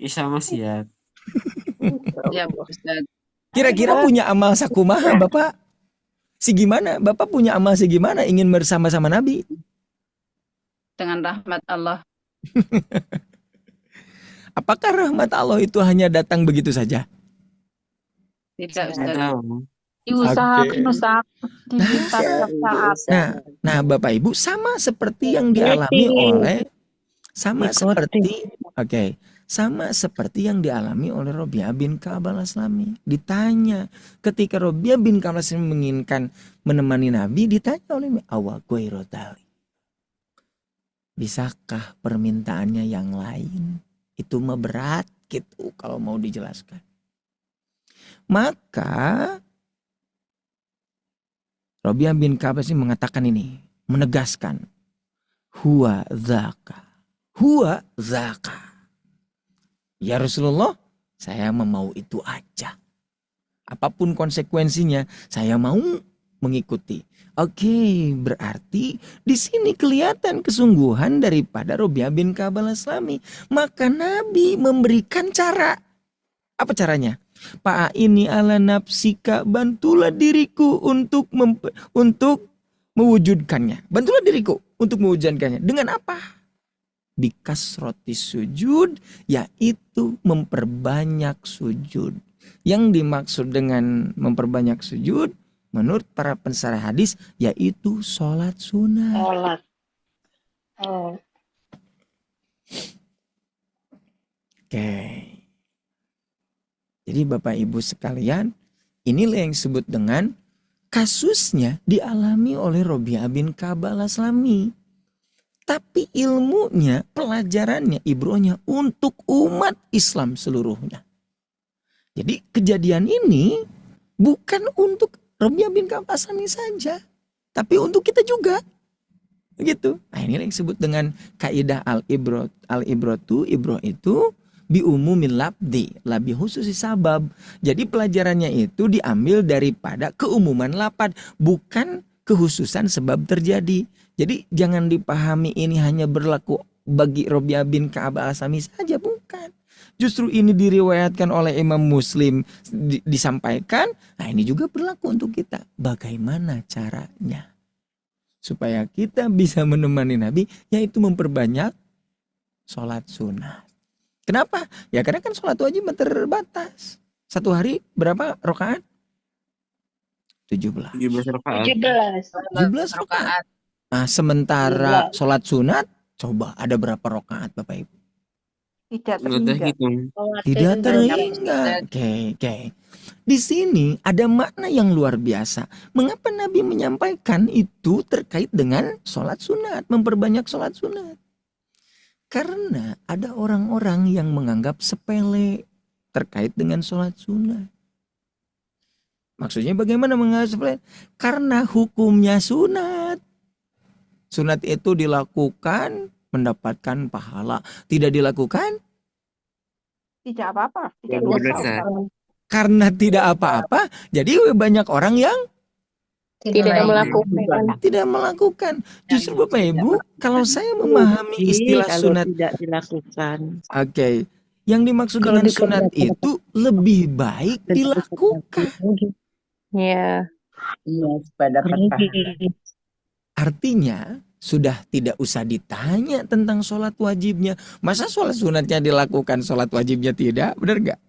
Sama siap. Kira-kira punya amal sakumaha Bapak? Gimana? Bapak punya amal gimana ingin bersama-sama Nabi? Dengan rahmat Allah. Apakah rahmat Allah itu hanya datang begitu saja? Tidak, Ustaz. Diusahakan Nah, Bapak Ibu sama seperti yang dialami oleh sama seperti yang dialami oleh Robi'ah bin Ka'ab al-Aslami. Ditanya ketika Robi'ah bin Ka'ab al-Aslami menginginkan menemani Nabi, ditanya oleh awal goirotali. Bisakah permintaannya yang lain? Itu mah berat gitu kalau mau dijelaskan. Maka Robi'ah bin Ka'ab al-Aslami mengatakan ini, menegaskan, huwa dzaka. Ya Rasulullah, saya mau itu aja. Apapun konsekuensinya, saya mau mengikuti. Oke, berarti di sini kelihatan kesungguhan daripada Robi'ah bin Ka'ab al-Aslami. Maka Nabi memberikan cara. Apa caranya? Ini ala nafsika, bantulah diriku untuk mewujudkannya. Bantulah diriku untuk mewujudkannya. Dengan apa? Bikasroti sujud, yaitu memperbanyak sujud. Yang dimaksud dengan memperbanyak sujud menurut para pensarah hadis yaitu sholat sunnah. Oke. Jadi Bapak Ibu sekalian, inilah yang disebut dengan kasusnya dialami oleh Robi'ah bin Ka'ab al-Aslami. Tapi ilmunya, pelajarannya, ibrohnya untuk umat Islam seluruhnya. Jadi kejadian ini bukan untuk Robi'ah bin Ka'ab al-Aslami saja, tapi untuk kita juga. Begitu. Nah, ini yang disebut dengan kaidah al-ibroh itu bi umumil labdi, labi khususi sabab. Jadi pelajarannya itu diambil daripada keumuman lapad, bukan kekhususan sebab terjadi. Jadi jangan dipahami ini hanya berlaku bagi Robi'ah bin Ka'ab al-Aslami saja, bukan. Justru ini diriwayatkan oleh Imam Muslim, disampaikan, nah ini juga berlaku untuk kita. Bagaimana caranya supaya kita bisa menemani Nabi, yaitu memperbanyak sholat sunat. Kenapa? Ya karena kan sholat wajib terbatas. Satu hari berapa rakaat? 17 rakaat. 17 rakaat. Nah sementara sholat sunat, coba ada berapa rakaat Bapak Ibu? Tidak Tidak terhingga. Oke. Di sini ada makna yang luar biasa. Mengapa Nabi menyampaikan itu terkait dengan sholat sunat, memperbanyak sholat sunat? Karena ada orang-orang yang menganggap sepele terkait dengan sholat sunat. Maksudnya bagaimana menganggap sepele? Karena hukumnya sunat. Sunat itu dilakukan mendapatkan pahala, tidak dilakukan tidak apa-apa, tidak dosa. Karena tidak apa-apa, jadi banyak orang yang tidak melakukan. Justru Bapak Ibu, kalau saya memahami istilah sunat tidak dilakukan. Oke, yang dimaksud dengan sunat itu lebih baik dilakukan. Ya. Iya, supaya dapat pahala. Artinya sudah tidak usah ditanya tentang sholat wajibnya. Masa sholat sunatnya dilakukan, sholat wajibnya tidak? Benar nggak?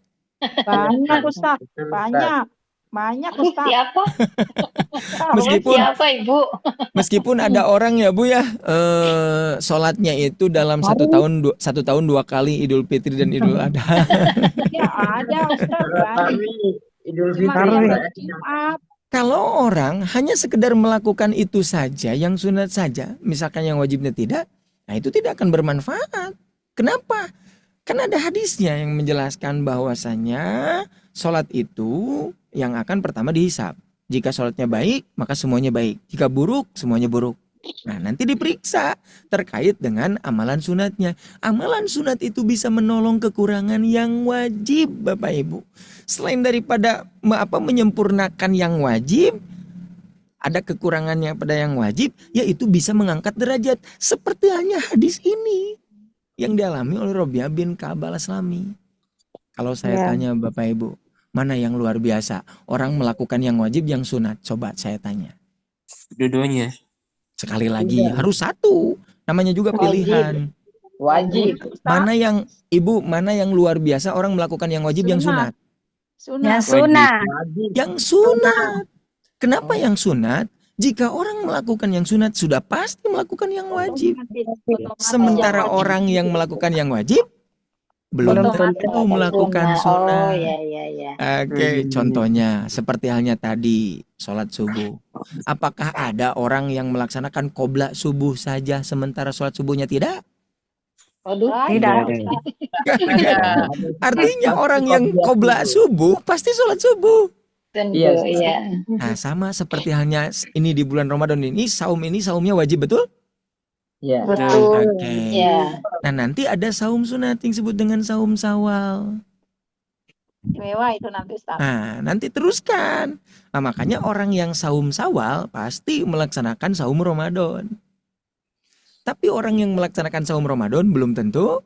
Banyak Ustaz, banyak Ustaz. Siapa? Siapa Ibu? Meskipun ada orang ya Bu ya, sholatnya itu dalam satu tahun 2 kali Idul Fitri dan Idul Adha. Ya ada Ustaz. Idul Fitri. Kalau orang hanya sekedar melakukan itu saja, yang sunat saja, misalkan yang wajibnya tidak, nah itu tidak akan bermanfaat. Kenapa? Kan ada hadisnya yang menjelaskan bahwasanya sholat itu yang akan pertama dihisab. Jika sholatnya baik, maka semuanya baik. Jika buruk, semuanya buruk. Nah nanti diperiksa terkait dengan amalan sunatnya. Amalan sunat itu bisa menolong kekurangan yang wajib Bapak Ibu. Selain daripada menyempurnakan yang wajib, ada kekurangannya pada yang wajib, yaitu bisa mengangkat derajat. Seperti halnya hadis ini yang dialami oleh Robi'ah bin Ka'ab al-Aslami. Kalau saya tanya Bapak Ibu, mana yang luar biasa? Orang melakukan yang wajib, yang sunat? Coba saya tanya. Dua-duanya. Sekali lagi harus satu. Namanya juga pilihan. Wajib. Mana yang Ibu, mana yang luar biasa orang melakukan yang wajib, yang sunat? Yang sunat. Kenapa yang sunat? Jika orang melakukan yang sunat sudah pasti melakukan yang wajib. Sementara orang yang melakukan yang wajib belum tentu melakukan sunat. Oke, contohnya seperti halnya tadi sholat subuh. Apakah ada orang yang melaksanakan qobla subuh saja sementara sholat subuhnya tidak? Tidak. Artinya orang yang qobla subuh pasti sholat subuh. Iya. Nah sama seperti halnya ini di bulan Ramadan ini saumnya wajib, betul? Iya. Betul. Oke. Iya. Nah nanti ada saum sunat yang disebut dengan saum sawal. Mewah itu nanti Ustaz. Nah nanti teruskan. Nah makanya orang yang saum sawal pasti melaksanakan saum Ramadan. Tapi orang yang melaksanakan saum Ramadan belum tentu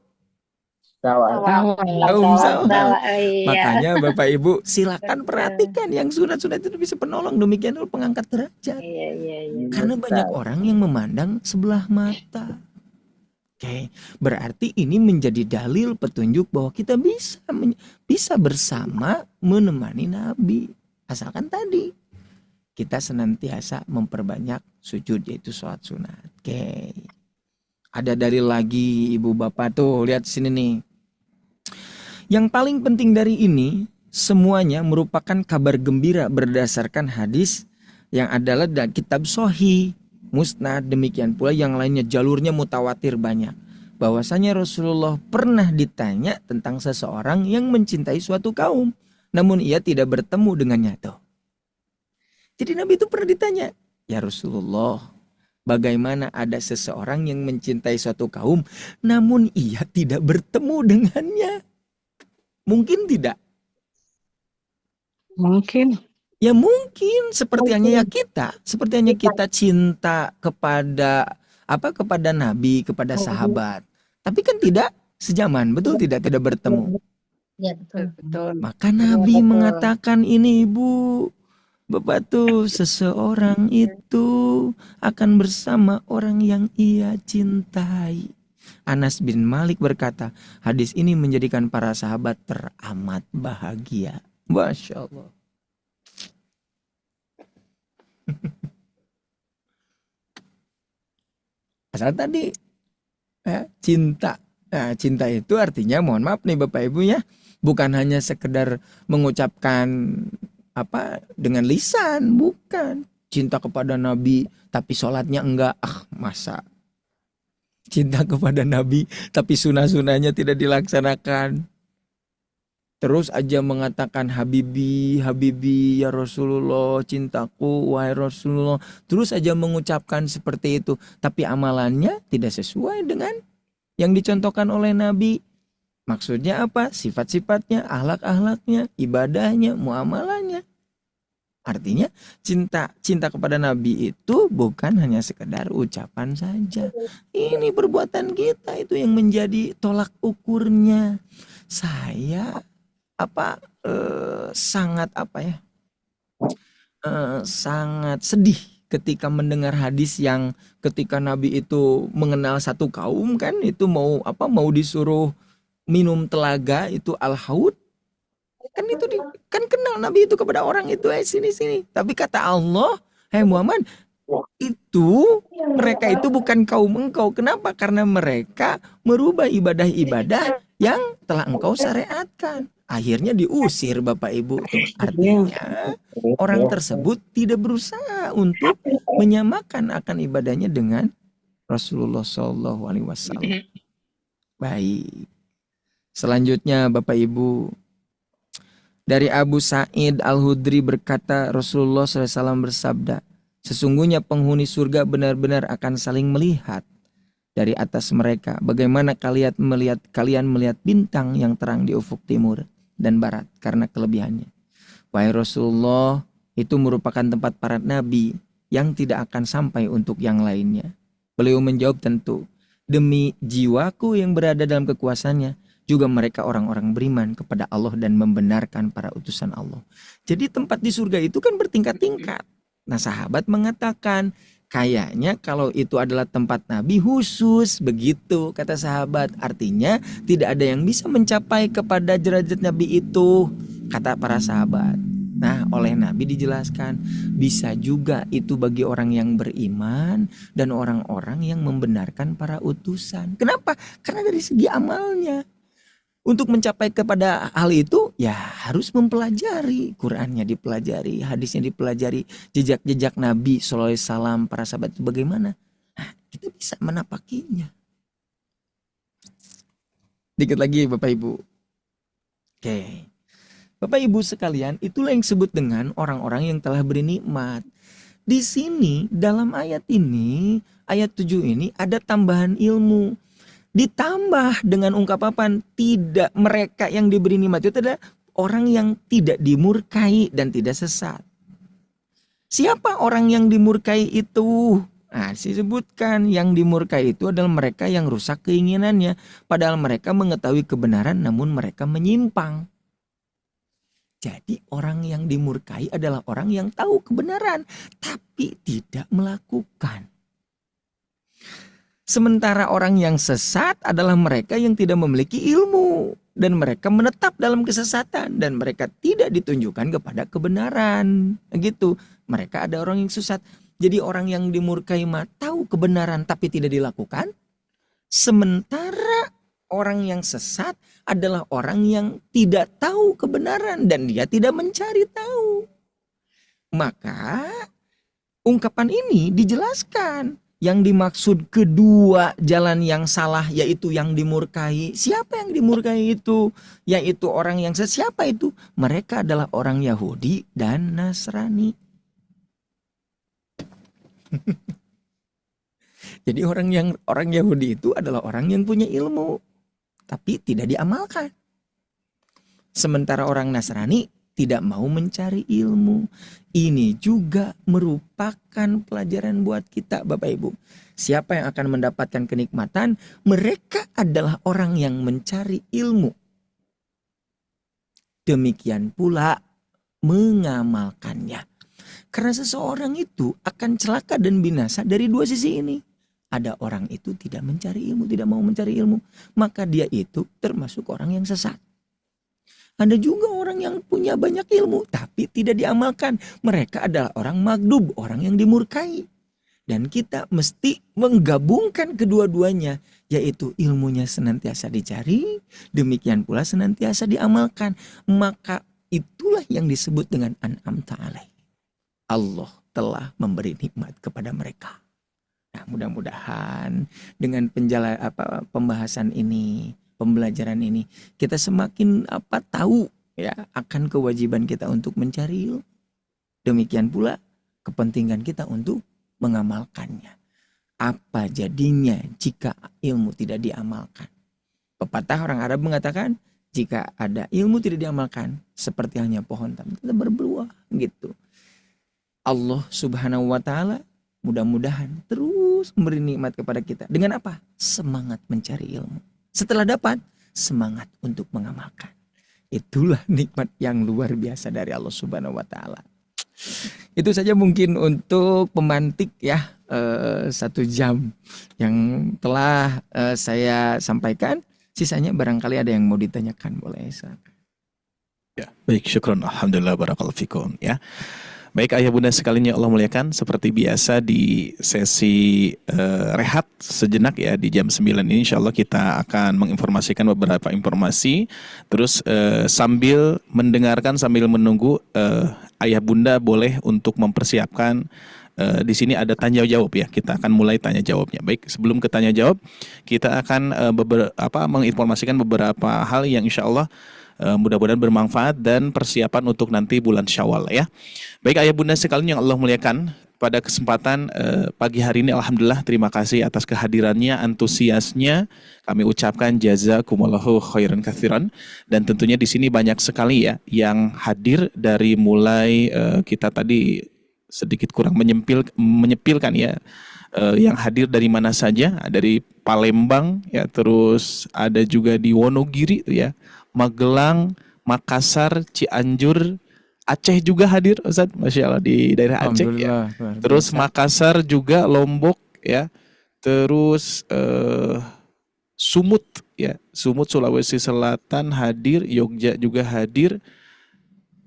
saum sawal. Makanya Bapak Ibu silakan perhatikan yang sunat-sunat itu bisa penolong, demikian pula pengangkat derajat. Karena banyak orang yang memandang sebelah mata. Oke, berarti ini menjadi dalil petunjuk bahwa kita bisa bersama menemani Nabi. Asalkan tadi kita senantiasa memperbanyak sujud, yaitu sholat sunat. Oke. Ada dalil lagi Ibu Bapak tuh, lihat sini nih. Yang paling penting dari ini semuanya merupakan kabar gembira berdasarkan hadis yang adalah dari kitab Sahih, Musnad, demikian pula yang lainnya jalurnya mutawatir banyak. Bahwasanya Rasulullah pernah ditanya tentang seseorang yang mencintai suatu kaum, namun ia tidak bertemu dengannya tuh. Jadi Nabi itu pernah ditanya, ya Rasulullah, bagaimana ada seseorang yang mencintai suatu kaum, namun ia tidak bertemu dengannya? Mungkin tidak? Mungkin. Ya mungkin, seperti hanya kita cinta kepada kepada Nabi, kepada sahabat. Tapi kan tidak sejaman, betul tidak? Tidak bertemu. Ya, betul. Maka Nabi mengatakan ini, Ibu, Bapak tuh, seseorang itu akan bersama orang yang ia cintai. Anas bin Malik berkata, hadis ini menjadikan para sahabat teramat bahagia. Masya Allah. Asal tadi cinta. Nah, cinta itu artinya, mohon maaf nih Bapak Ibu ya, bukan hanya sekedar mengucapkan dengan lisan, bukan. Cinta kepada Nabi tapi sholatnya enggak, masa. Cinta kepada Nabi tapi sunah-sunahnya tidak dilaksanakan. Terus aja mengatakan Habibi, Habibi ya Rasulullah, cintaku wahai Rasulullah. Terus aja mengucapkan seperti itu, tapi amalannya tidak sesuai dengan yang dicontohkan oleh Nabi. Maksudnya apa? Sifat-sifatnya, akhlak-akhlaknya, ibadahnya, muamalahnya. Artinya cinta kepada Nabi itu bukan hanya sekedar ucapan saja. Ini perbuatan kita itu yang menjadi tolak ukurnya. Saya sangat sedih ketika mendengar hadis yang ketika Nabi itu mengenal satu kaum, kan itu mau disuruh minum telaga itu al-haud, kan itu kan kenal Nabi itu kepada orang itu, sini, tapi kata Allah, hai Muhammad, itu mereka itu bukan kaum engkau. Kenapa? Karena mereka merubah ibadah-ibadah yang telah engkau syariatkan. Akhirnya diusir Bapak Ibu. Artinya orang tersebut tidak berusaha untuk menyamakan akan ibadahnya dengan Rasulullah SAW. Baik. Selanjutnya Bapak Ibu, dari Abu Sa'id Al-Hudri berkata, Rasulullah SAW bersabda, sesungguhnya penghuni surga benar-benar akan saling melihat dari atas mereka, bagaimana kalian melihat bintang yang terang di ufuk timur dan barat karena kelebihannya. Wahai Rasulullah, itu merupakan tempat para nabi yang tidak akan sampai untuk yang lainnya. Beliau menjawab, tentu, demi jiwaku yang berada dalam kekuasaannya, juga mereka orang-orang beriman kepada Allah dan membenarkan para utusan Allah. Jadi tempat di surga itu kan bertingkat-tingkat. Nah, sahabat mengatakan, kayaknya kalau itu adalah tempat Nabi khusus, begitu kata sahabat. Artinya tidak ada yang bisa mencapai kepada derajat Nabi itu, kata para sahabat. Nah, oleh Nabi dijelaskan, bisa juga itu bagi orang yang beriman dan orang-orang yang membenarkan para utusan. Kenapa? Karena dari segi amalnya. Untuk mencapai kepada hal itu, ya harus mempelajari. Qurannya dipelajari, hadisnya dipelajari, jejak-jejak Nabi SAW, para sahabat itu bagaimana. Nah, kita bisa menapakinya. Dikit lagi Bapak Ibu. Oke. Bapak Ibu sekalian, itulah yang disebut dengan orang-orang yang telah beri nikmat. Di sini, dalam ayat ini, ayat 7 ini ada tambahan ilmu. Ditambah dengan ungkapan tidak, mereka yang diberi nikmat itu adalah orang yang tidak dimurkai dan tidak sesat. Siapa orang yang dimurkai itu? Nah, disebutkan yang dimurkai itu adalah mereka yang rusak keinginannya, padahal mereka mengetahui kebenaran namun mereka menyimpang. Jadi orang yang dimurkai adalah orang yang tahu kebenaran tapi tidak melakukan. Sementara orang yang sesat adalah mereka yang tidak memiliki ilmu dan mereka menetap dalam kesesatan dan mereka tidak ditunjukkan kepada kebenaran. Gitu. Mereka ada orang yang sesat. Jadi orang yang dimurkai mah tahu kebenaran tapi tidak dilakukan. Sementara orang yang sesat adalah orang yang tidak tahu kebenaran dan dia tidak mencari tahu. Maka ungkapan ini dijelaskan. Yang dimaksud kedua jalan yang salah yaitu yang dimurkai. Siapa yang dimurkai itu? Yaitu orang yang siapa itu? Mereka adalah orang Yahudi dan Nasrani. Jadi orang Yahudi itu adalah orang yang punya ilmu tapi tidak diamalkan. Sementara orang Nasrani tidak mau mencari ilmu. Ini juga merupakan pelajaran buat kita, Bapak Ibu. Siapa yang akan mendapatkan kenikmatan? Mereka adalah orang yang mencari ilmu. Demikian pula mengamalkannya. Karena seseorang itu akan celaka dan binasa dari dua sisi ini. Ada orang itu tidak mencari ilmu, tidak mau mencari ilmu. Maka dia itu termasuk orang yang sesat. Ada juga orang yang punya banyak ilmu tapi tidak diamalkan. Mereka adalah orang maghdub, orang yang dimurkai. Dan kita mesti menggabungkan kedua-duanya, yaitu ilmunya senantiasa dicari, demikian pula senantiasa diamalkan. Maka itulah yang disebut dengan an'amta alaih. Allah telah memberi nikmat kepada mereka. Nah, mudah-mudahan dengan pembahasan ini, pembelajaran ini, kita semakin tahu ya akan kewajiban kita untuk mencari ilmu. Demikian pula kepentingan kita untuk mengamalkannya. Apa jadinya jika ilmu tidak diamalkan? Pepatah orang Arab mengatakan, jika ada ilmu tidak diamalkan, seperti halnya pohon tanpa berbuah gitu. Allah Subhanahu wa taala mudah-mudahan terus memberi nikmat kepada kita. Dengan apa? Semangat mencari ilmu. Setelah dapat, semangat untuk mengamalkan. Itulah nikmat yang luar biasa dari Allah Subhanahu wa taala. Itu saja mungkin untuk pemantik ya 1 jam yang telah saya sampaikan. Sisanya barangkali ada yang mau ditanyakan, boleh silakan. Ya, baik, syukron, alhamdulillah, barakallahu fikum ya. Baik ayah bunda sekalian yang Allah muliakan, seperti biasa di sesi rehat sejenak ya di jam 9 ini insya Allah kita akan menginformasikan beberapa informasi. Terus sambil mendengarkan, sambil menunggu, ayah bunda boleh untuk mempersiapkan. Di sini ada tanya jawab ya, kita akan mulai tanya jawabnya. Baik, sebelum ke tanya jawab, kita akan menginformasikan beberapa hal yang insya Allah mudah-mudahan bermanfaat dan persiapan untuk nanti bulan Syawal ya. Baik ayah bunda sekalian yang Allah muliakan, pada kesempatan pagi hari ini alhamdulillah terima kasih atas kehadirannya, antusiasnya. Kami ucapkan jazakumullahu khairan katsiran, dan tentunya di sini banyak sekali ya yang hadir dari mulai kita tadi sedikit kurang menyepilkan ya. Yang hadir dari mana saja, dari Palembang ya, terus ada juga di Wonogiri ya, Magelang, Makassar, Cianjur, Aceh juga hadir Ustaz, Masya Allah di daerah Aceh ya. Terus Makassar juga, Lombok ya, terus Sumut ya, Sumut Sulawesi Selatan hadir, Yogyakarta juga hadir,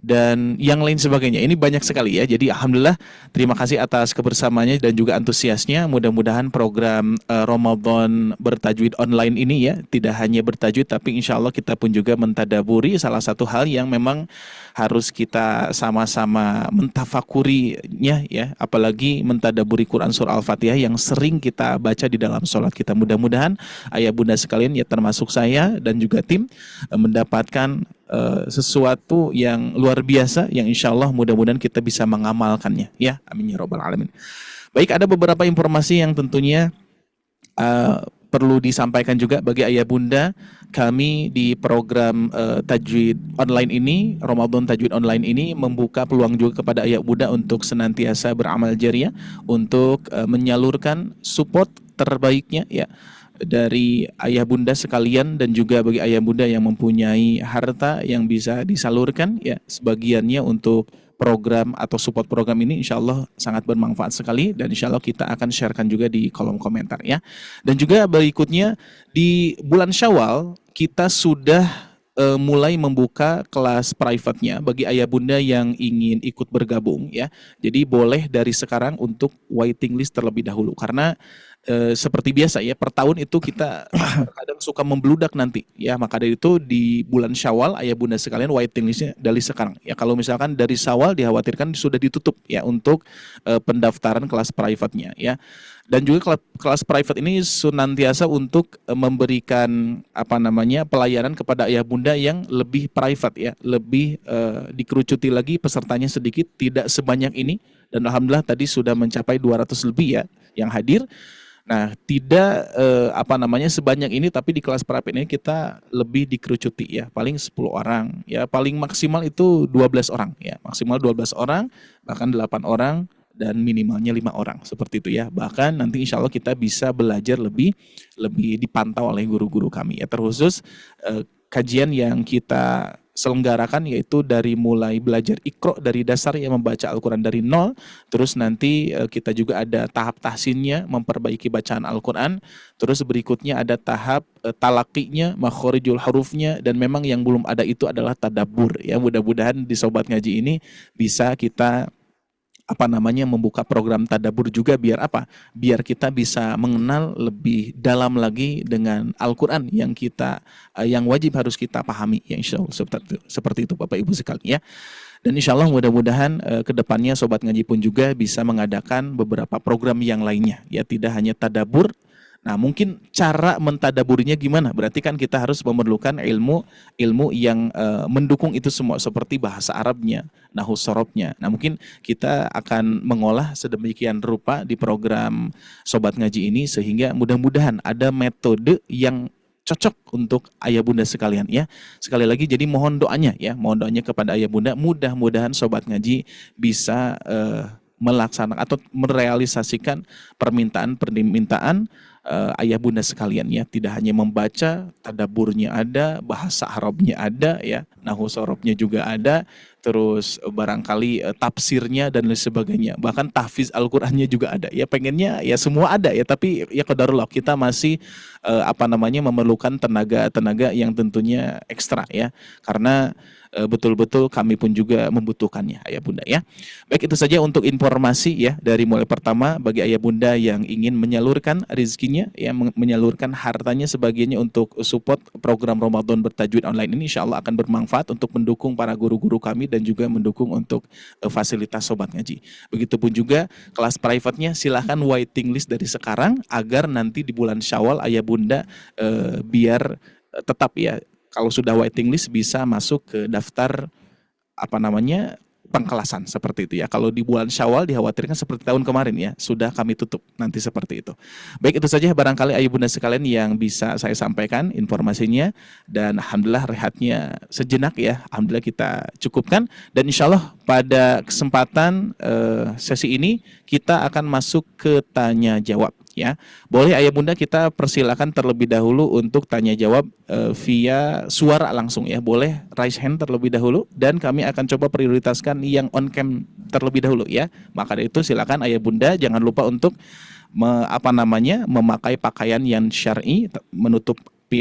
dan yang lain sebagainya. Ini banyak sekali ya. Jadi alhamdulillah terima kasih atas kebersamaannya dan juga antusiasnya. Mudah-mudahan program Ramadan bertajwid online ini ya tidak hanya bertajwid, tapi insya Allah kita pun juga mentadaburi. Salah satu hal yang memang harus kita sama-sama mentafakurinya ya, apalagi mentadaburi Quran surah Al-Fatihah yang sering kita baca di dalam sholat kita. Mudah-mudahan ayah bunda sekalian ya, termasuk saya dan juga tim, mendapatkan sesuatu yang luar biasa yang insya Allah mudah-mudahan kita bisa mengamalkannya ya, amin ya robbal alamin. Baik, ada beberapa informasi yang tentunya perlu disampaikan juga bagi ayah bunda. Kami di program Tajwid Online ini, Ramadan Tajwid Online ini, membuka peluang juga kepada ayah bunda untuk senantiasa beramal jariah, untuk menyalurkan support terbaiknya ya dari ayah bunda sekalian, dan juga bagi ayah bunda yang mempunyai harta yang bisa disalurkan ya, sebagiannya untuk program atau support program ini insya Allah sangat bermanfaat sekali, dan insya Allah kita akan sharekan juga di kolom komentar ya. Dan juga berikutnya di bulan Syawal kita sudah mulai membuka kelas private-nya bagi ayah bunda yang ingin ikut bergabung ya. Jadi boleh dari sekarang untuk waiting list terlebih dahulu, karena seperti biasa ya, per tahun itu kita kadang suka membludak nanti ya. Maka dari itu di bulan Syawal ayah bunda sekalian waiting listnya dari sekarang ya. Kalau misalkan dari Syawal dikhawatirkan sudah ditutup ya untuk pendaftaran kelas private-nya ya. Dan juga kelas private ini senantiasa untuk memberikan pelayanan kepada ayah bunda yang lebih private ya, lebih dikerucuti lagi pesertanya sedikit, tidak sebanyak ini, dan alhamdulillah tadi sudah mencapai 200 lebih ya yang hadir. Nah, tidak sebanyak ini, tapi di kelas private ini kita lebih dikerucuti ya, paling 10 orang ya, paling maksimal itu 12 orang ya, maksimal 12 orang, bahkan 8 orang dan minimalnya 5 orang seperti itu ya. Bahkan nanti insya Allah kita bisa belajar lebih dipantau oleh guru-guru kami ya, terkhusus kajian yang kita selenggarakan yaitu dari mulai belajar Iqra dari dasar yang membaca Al-Quran dari nol, terus nanti kita juga ada tahap tahsinnya, memperbaiki bacaan Al-Quran, terus berikutnya ada tahap talaqinya, makhorijul hurufnya, dan memang yang belum ada itu adalah tadabbur ya. Mudah-mudahan di Sobat Ngaji ini bisa kita membuka program tadabbur juga, biar apa? Biar kita bisa mengenal lebih dalam lagi dengan Al-Quran yang wajib harus kita pahami ya, insya Allah seperti itu Bapak Ibu sekalian ya. Dan insya Allah mudah-mudahan kedepannya Sobat Ngaji pun juga bisa mengadakan beberapa program yang lainnya ya, tidak hanya tadabbur. Nah, mungkin cara mentadaburinya gimana? Berarti kan kita harus memerlukan ilmu yang mendukung itu semua, seperti bahasa Arabnya, nahwu sorobnya. Nah, mungkin kita akan mengolah sedemikian rupa di program Sobat Ngaji ini, sehingga mudah-mudahan ada metode yang cocok untuk ayah bunda sekalian ya. Sekali lagi, jadi mohon doanya ya, mohon doanya kepada ayah bunda, mudah-mudahan Sobat Ngaji bisa melaksanakan atau merealisasikan permintaan ayah bunda sekalian ya, tidak hanya membaca, tadaburnya ada, bahasa Arabnya ada ya, nahwu sorobnya juga ada, terus barangkali tafsirnya dan lain sebagainya, bahkan tahfiz Al-Qur'annya juga ada ya. Pengennya ya semua ada ya, tapi ya qadarullah kita masih memerlukan tenaga yang tentunya ekstra ya, karena betul-betul kami pun juga membutuhkannya ayah bunda ya. Baik, itu saja untuk informasi ya, dari mulai pertama bagi ayah bunda yang ingin menyalurkan rezekinya ya, menyalurkan hartanya sebagiannya untuk support program Ramadan bertajwid online ini, insya Allah akan bermanfaat untuk mendukung para guru-guru kami dan juga mendukung untuk fasilitas Sobat Ngaji. Begitupun juga kelas private-nya, silahkan waiting list dari sekarang agar nanti di bulan Syawal ayah bunda biar tetap ya, kalau sudah waiting list bisa masuk ke daftar pengkelasan seperti itu ya. Kalau di bulan Syawal dikhawatirkan seperti tahun kemarin ya, sudah kami tutup nanti seperti itu. Baik, itu saja barangkali ayah bunda sekalian yang bisa saya sampaikan informasinya, dan alhamdulillah rehatnya sejenak ya, alhamdulillah kita cukupkan, dan insya Allah pada kesempatan sesi ini kita akan masuk ke tanya jawab ya. Boleh ayah bunda kita persilakan terlebih dahulu untuk tanya jawab via suara langsung ya. Boleh raise hand terlebih dahulu, dan kami akan coba prioritaskan yang on cam terlebih dahulu ya. Maka dari itu silakan ayah bunda jangan lupa untuk memakai pakaian yang syar'i, menutup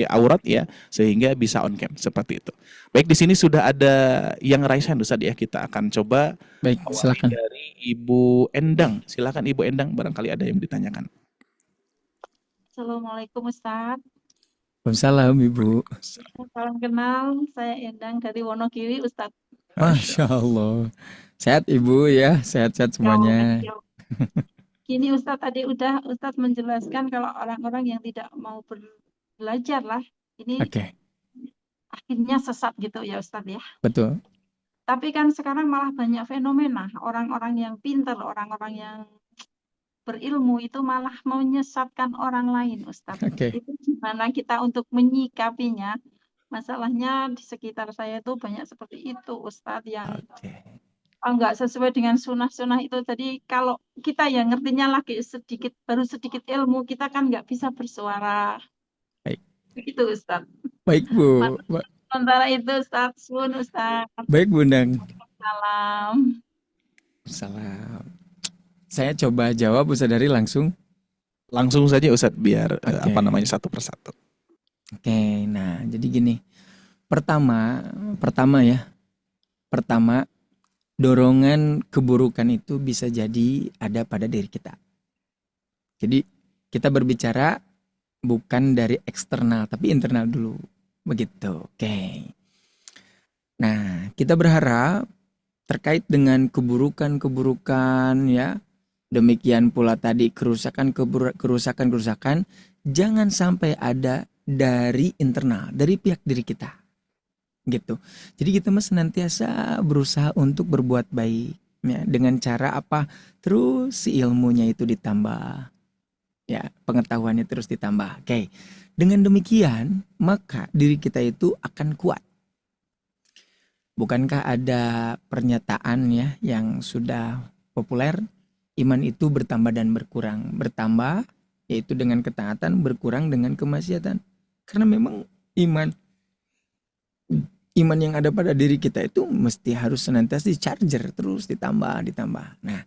aurat ya, sehingga bisa on cam seperti itu. Baik, di sini sudah ada yang raise hand Ustaz ya. Kita akan coba. Baik, silakan. Dari Ibu Endang. Silakan Ibu Endang, barangkali ada yang ditanyakan. Assalamualaikum Ustaz. Waalaikumsalam Ibu. Salam kenal, saya Endang dari Wonogiri Ustaz. Masya Allah. Sehat Ibu ya, sehat-sehat semuanya. Gini Ustaz, tadi Ustaz menjelaskan kalau orang-orang yang tidak mau belajar lah, ini akhirnya sesat gitu ya Ustaz ya. Betul. Tapi kan sekarang malah banyak fenomena, orang-orang yang pintar, orang-orang yang berilmu itu malah menyesatkan orang lain Ustaz. Itu gimana kita untuk menyikapinya? Masalahnya di sekitar saya itu banyak seperti itu Ustaz, yang enggak sesuai dengan sunnah-sunnah itu. Jadi kalau kita yang ngertinya lagi baru sedikit ilmu, kita kan nggak bisa bersuara. Baik. Begitu Ustaz. Baik Bu. Sementara itu Ustaz, Ustaz. Baik Bu Endang. Salam. Salam. Saya coba jawab Ustaz Dari langsung. Langsung saja Ustaz, biar satu persatu. Oke, nah jadi gini. Pertama dorongan keburukan itu bisa jadi ada pada diri kita. Jadi kita berbicara bukan dari eksternal tapi internal dulu. Begitu. Oke. Nah, kita berharap terkait dengan keburukan ya, demikian pula tadi kerusakan jangan sampai ada dari internal, dari pihak diri kita. Gitu. Jadi kita senantiasa berusaha untuk berbuat baik ya, dengan cara apa? Terus si ilmunya itu ditambah. Ya, pengetahuannya terus ditambah. Oke. Dengan demikian, maka diri kita itu akan kuat. Bukankah ada pernyataan ya yang sudah populer, iman itu bertambah dan berkurang. Bertambah yaitu dengan ketaatan, berkurang dengan kemaksiatan. Karena memang iman yang ada pada diri kita itu mesti harus senantiasa di-charger terus, ditambah. Nah,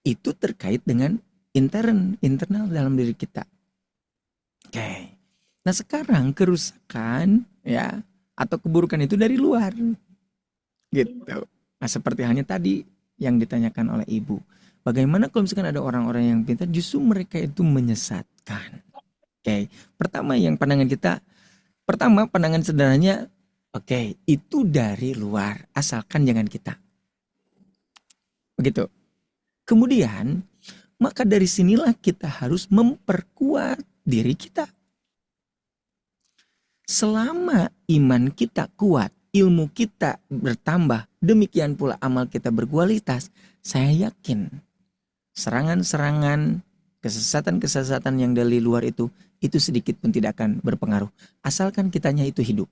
itu terkait dengan internal dalam diri kita. Oke. Nah, sekarang kerusakan ya atau keburukan itu dari luar. Gitu. Nah, seperti halnya tadi yang ditanyakan oleh Ibu. Bagaimana kalau misalkan ada orang-orang yang pintar justru mereka itu menyesatkan. Oke. Pertama pandangan sederhananya, oke, itu dari luar, asalkan jangan kita. Begitu. Kemudian, maka dari sinilah kita harus memperkuat diri kita. Selama iman kita kuat, ilmu kita bertambah, demikian pula amal kita berkualitas, saya yakin serangan-serangan, kesesatan-kesesatan yang dari luar itu sedikit pun tidak akan berpengaruh. Asalkan kitanya itu hidup.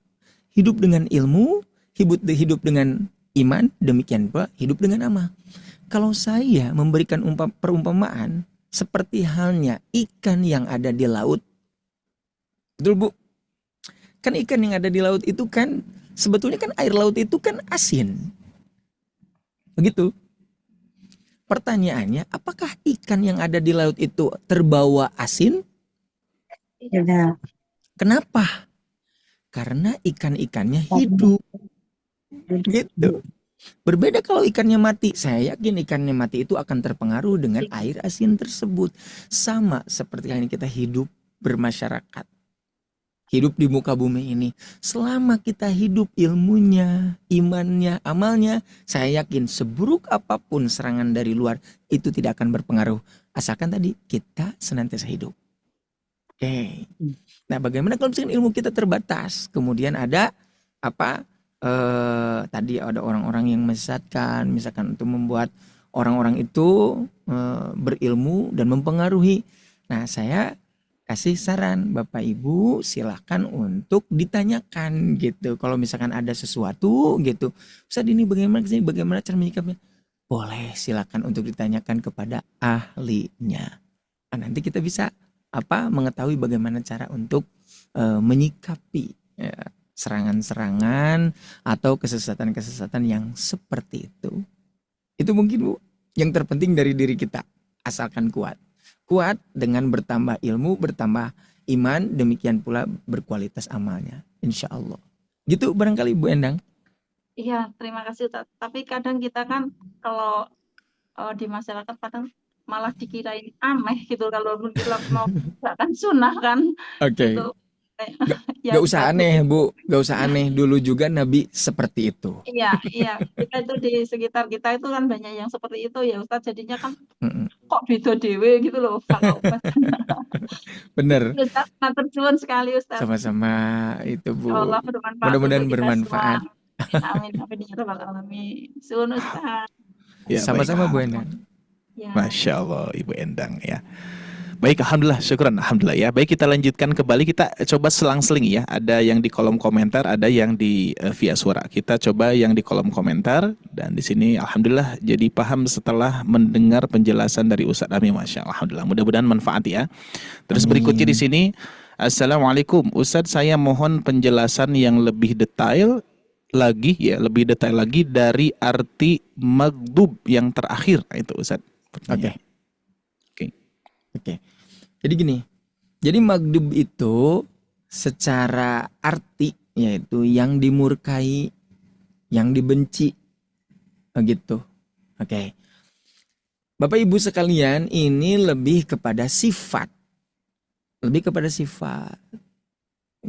Hidup dengan ilmu, hidup dengan iman, demikian pula hidup dengan amal. Kalau saya memberikan perumpamaan seperti halnya ikan yang ada di laut. Betul, Bu? Kan ikan yang ada di laut itu kan sebetulnya kan air laut itu kan asin. Begitu. Pertanyaannya, apakah ikan yang ada di laut itu terbawa asin? Tidak. Kenapa? Karena ikan-ikannya hidup. Gitu. Berbeda kalau ikannya mati. Saya yakin ikannya mati itu akan terpengaruh dengan air asin tersebut. Sama seperti yang kita hidup bermasyarakat. Hidup di muka bumi ini. Selama kita hidup ilmunya, imannya, amalnya, saya yakin seburuk apapun serangan dari luar itu tidak akan berpengaruh. Asalkan tadi kita senantiasa hidup. Oke. Nah, bagaimana kalau misalkan ilmu kita terbatas? Kemudian ada tadi ada orang-orang yang menyesatkan, misalkan untuk membuat orang-orang itu berilmu dan mempengaruhi. Nah, saya kasih saran Bapak Ibu, silahkan untuk ditanyakan gitu. Kalau misalkan ada sesuatu gitu, Ustaz ini bagaimana cara menyikapinya? Boleh, silakan untuk ditanyakan kepada ahlinya. Nah, nanti kita bisa mengetahui bagaimana cara untuk menyikapi serangan-serangan atau kesesatan-kesesatan yang seperti itu. Itu mungkin, Bu, yang terpenting dari diri kita, asalkan kuat. Kuat dengan bertambah ilmu, bertambah iman, demikian pula berkualitas amalnya, insya Allah. Gitu barangkali Bu Endang. Iya, terima kasih Ustaz. Tapi kadang kita kan kalau di masyarakat kadang malah dikirain aneh gitu kalau kita mau kan sunnah kan. Oke. Gitu. Gak usah aneh, Bu. Gak usah aneh. Dulu juga Nabi seperti itu. Iya. Kita itu di sekitar kita itu kan banyak yang seperti itu ya Ustaz. Jadinya kan kok beda dewe gitu loh. Bener. Ustaz, matur suwun sekali Ustaz. Sama-sama itu, Bu. Allah Mudah-mudahan bermanfaat. Amin. Amin ya rabbal alamin. Suwun Ustaz. Ya, sama-sama, baik. Bu Endang. Ya. Masya Allah, Ibu Endang ya. Baik, alhamdulillah, syukran, alhamdulillah ya. Baik, kita lanjutkan kembali, kita coba selang-seling ya. Ada yang di kolom komentar, ada yang di via suara. Kita coba yang di kolom komentar, dan di sini alhamdulillah jadi paham setelah mendengar penjelasan dari Ustadz Ami, Masya Allah. Alhamdulillah, mudah-mudahan manfaat ya. Terus berikutnya di sini, Assalamualaikum, Ustadz, saya mohon penjelasan yang lebih detail lagi dari arti maghdub yang terakhir itu, Ustadz. Oke. Jadi gini. Jadi maghdub itu secara arti yaitu yang dimurkai, yang dibenci. Begitu. Oke. Bapak Ibu sekalian, ini lebih kepada sifat.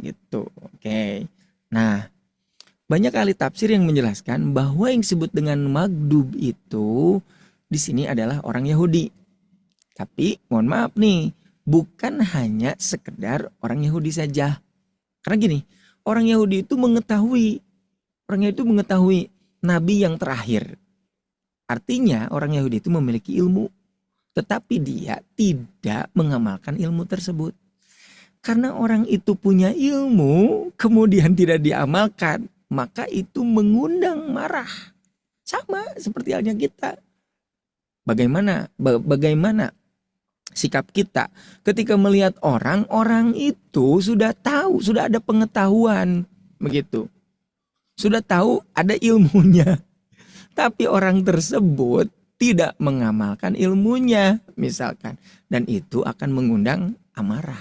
Gitu. Oke. Nah, banyak ahli tafsir yang menjelaskan bahwa yang disebut dengan maghdub itu di sini adalah orang Yahudi. Tapi mohon maaf nih, bukan hanya sekedar orang Yahudi saja. Karena gini, orang Yahudi itu mengetahui Nabi yang terakhir. Artinya orang Yahudi itu memiliki ilmu. tetapi dia tidak mengamalkan ilmu tersebut. Karena orang itu punya ilmu, kemudian tidak diamalkan, maka itu mengundang marah. Sama seperti halnya kita. Bagaimana sikap kita ketika melihat orang itu sudah tahu, sudah ada pengetahuan, begitu. Sudah tahu, ada ilmunya. Tapi orang tersebut tidak mengamalkan ilmunya, misalkan. Dan itu akan mengundang amarah.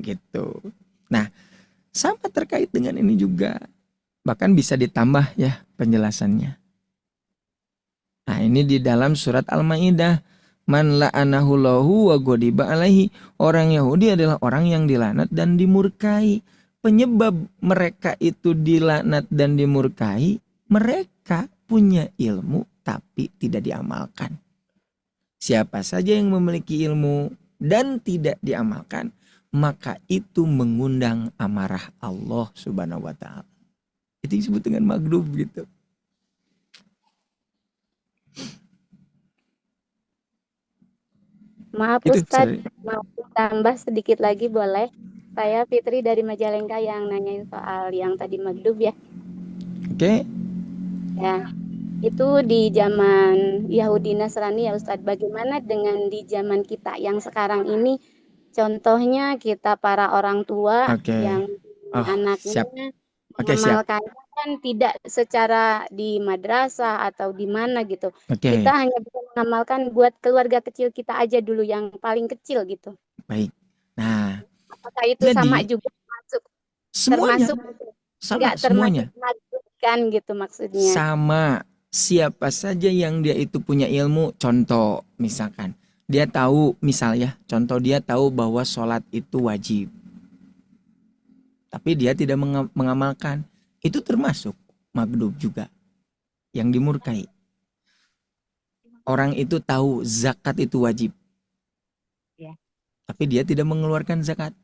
Gitu. Nah, sama terkait dengan ini juga. Bahkan bisa ditambah ya penjelasannya. Nah, ini di dalam surat Al-Maidah, man la'anahu lahu wa ghadiba alaihi. Orang Yahudi adalah orang yang dilaknat dan dimurkai. Penyebab mereka itu dilaknat dan dimurkai, mereka punya ilmu tapi tidak diamalkan. Siapa saja yang memiliki ilmu dan tidak diamalkan, maka itu mengundang amarah Allah Subhanahu wa taala. Itu disebut dengan maghdub gitu. Maaf Ustadz, mau tambah sedikit lagi boleh? Saya Fitri dari Majalengka yang nanyain soal yang tadi maghdub ya. Oke. Ya, itu di zaman Yahudi Nasrani ya Ustadz. Bagaimana dengan di zaman kita yang sekarang ini? Contohnya kita para orang tua yang anaknya mengamalkannya kan tidak secara di madrasah atau di mana gitu. Kita hanya bisa mengamalkan buat keluarga kecil kita aja dulu yang paling kecil gitu. Baik. Nah, apakah itu sama juga masuk? Semuanya. Enggak termasuk kan gitu maksudnya. Sama. Siapa saja yang dia itu punya ilmu, contoh misalkan dia tahu, misalnya contoh dia tahu bahwa sholat itu wajib, tapi dia tidak mengamalkan, itu termasuk maghdub juga, yang dimurkai. Orang itu tahu zakat itu wajib, tapi dia tidak mengeluarkan zakat,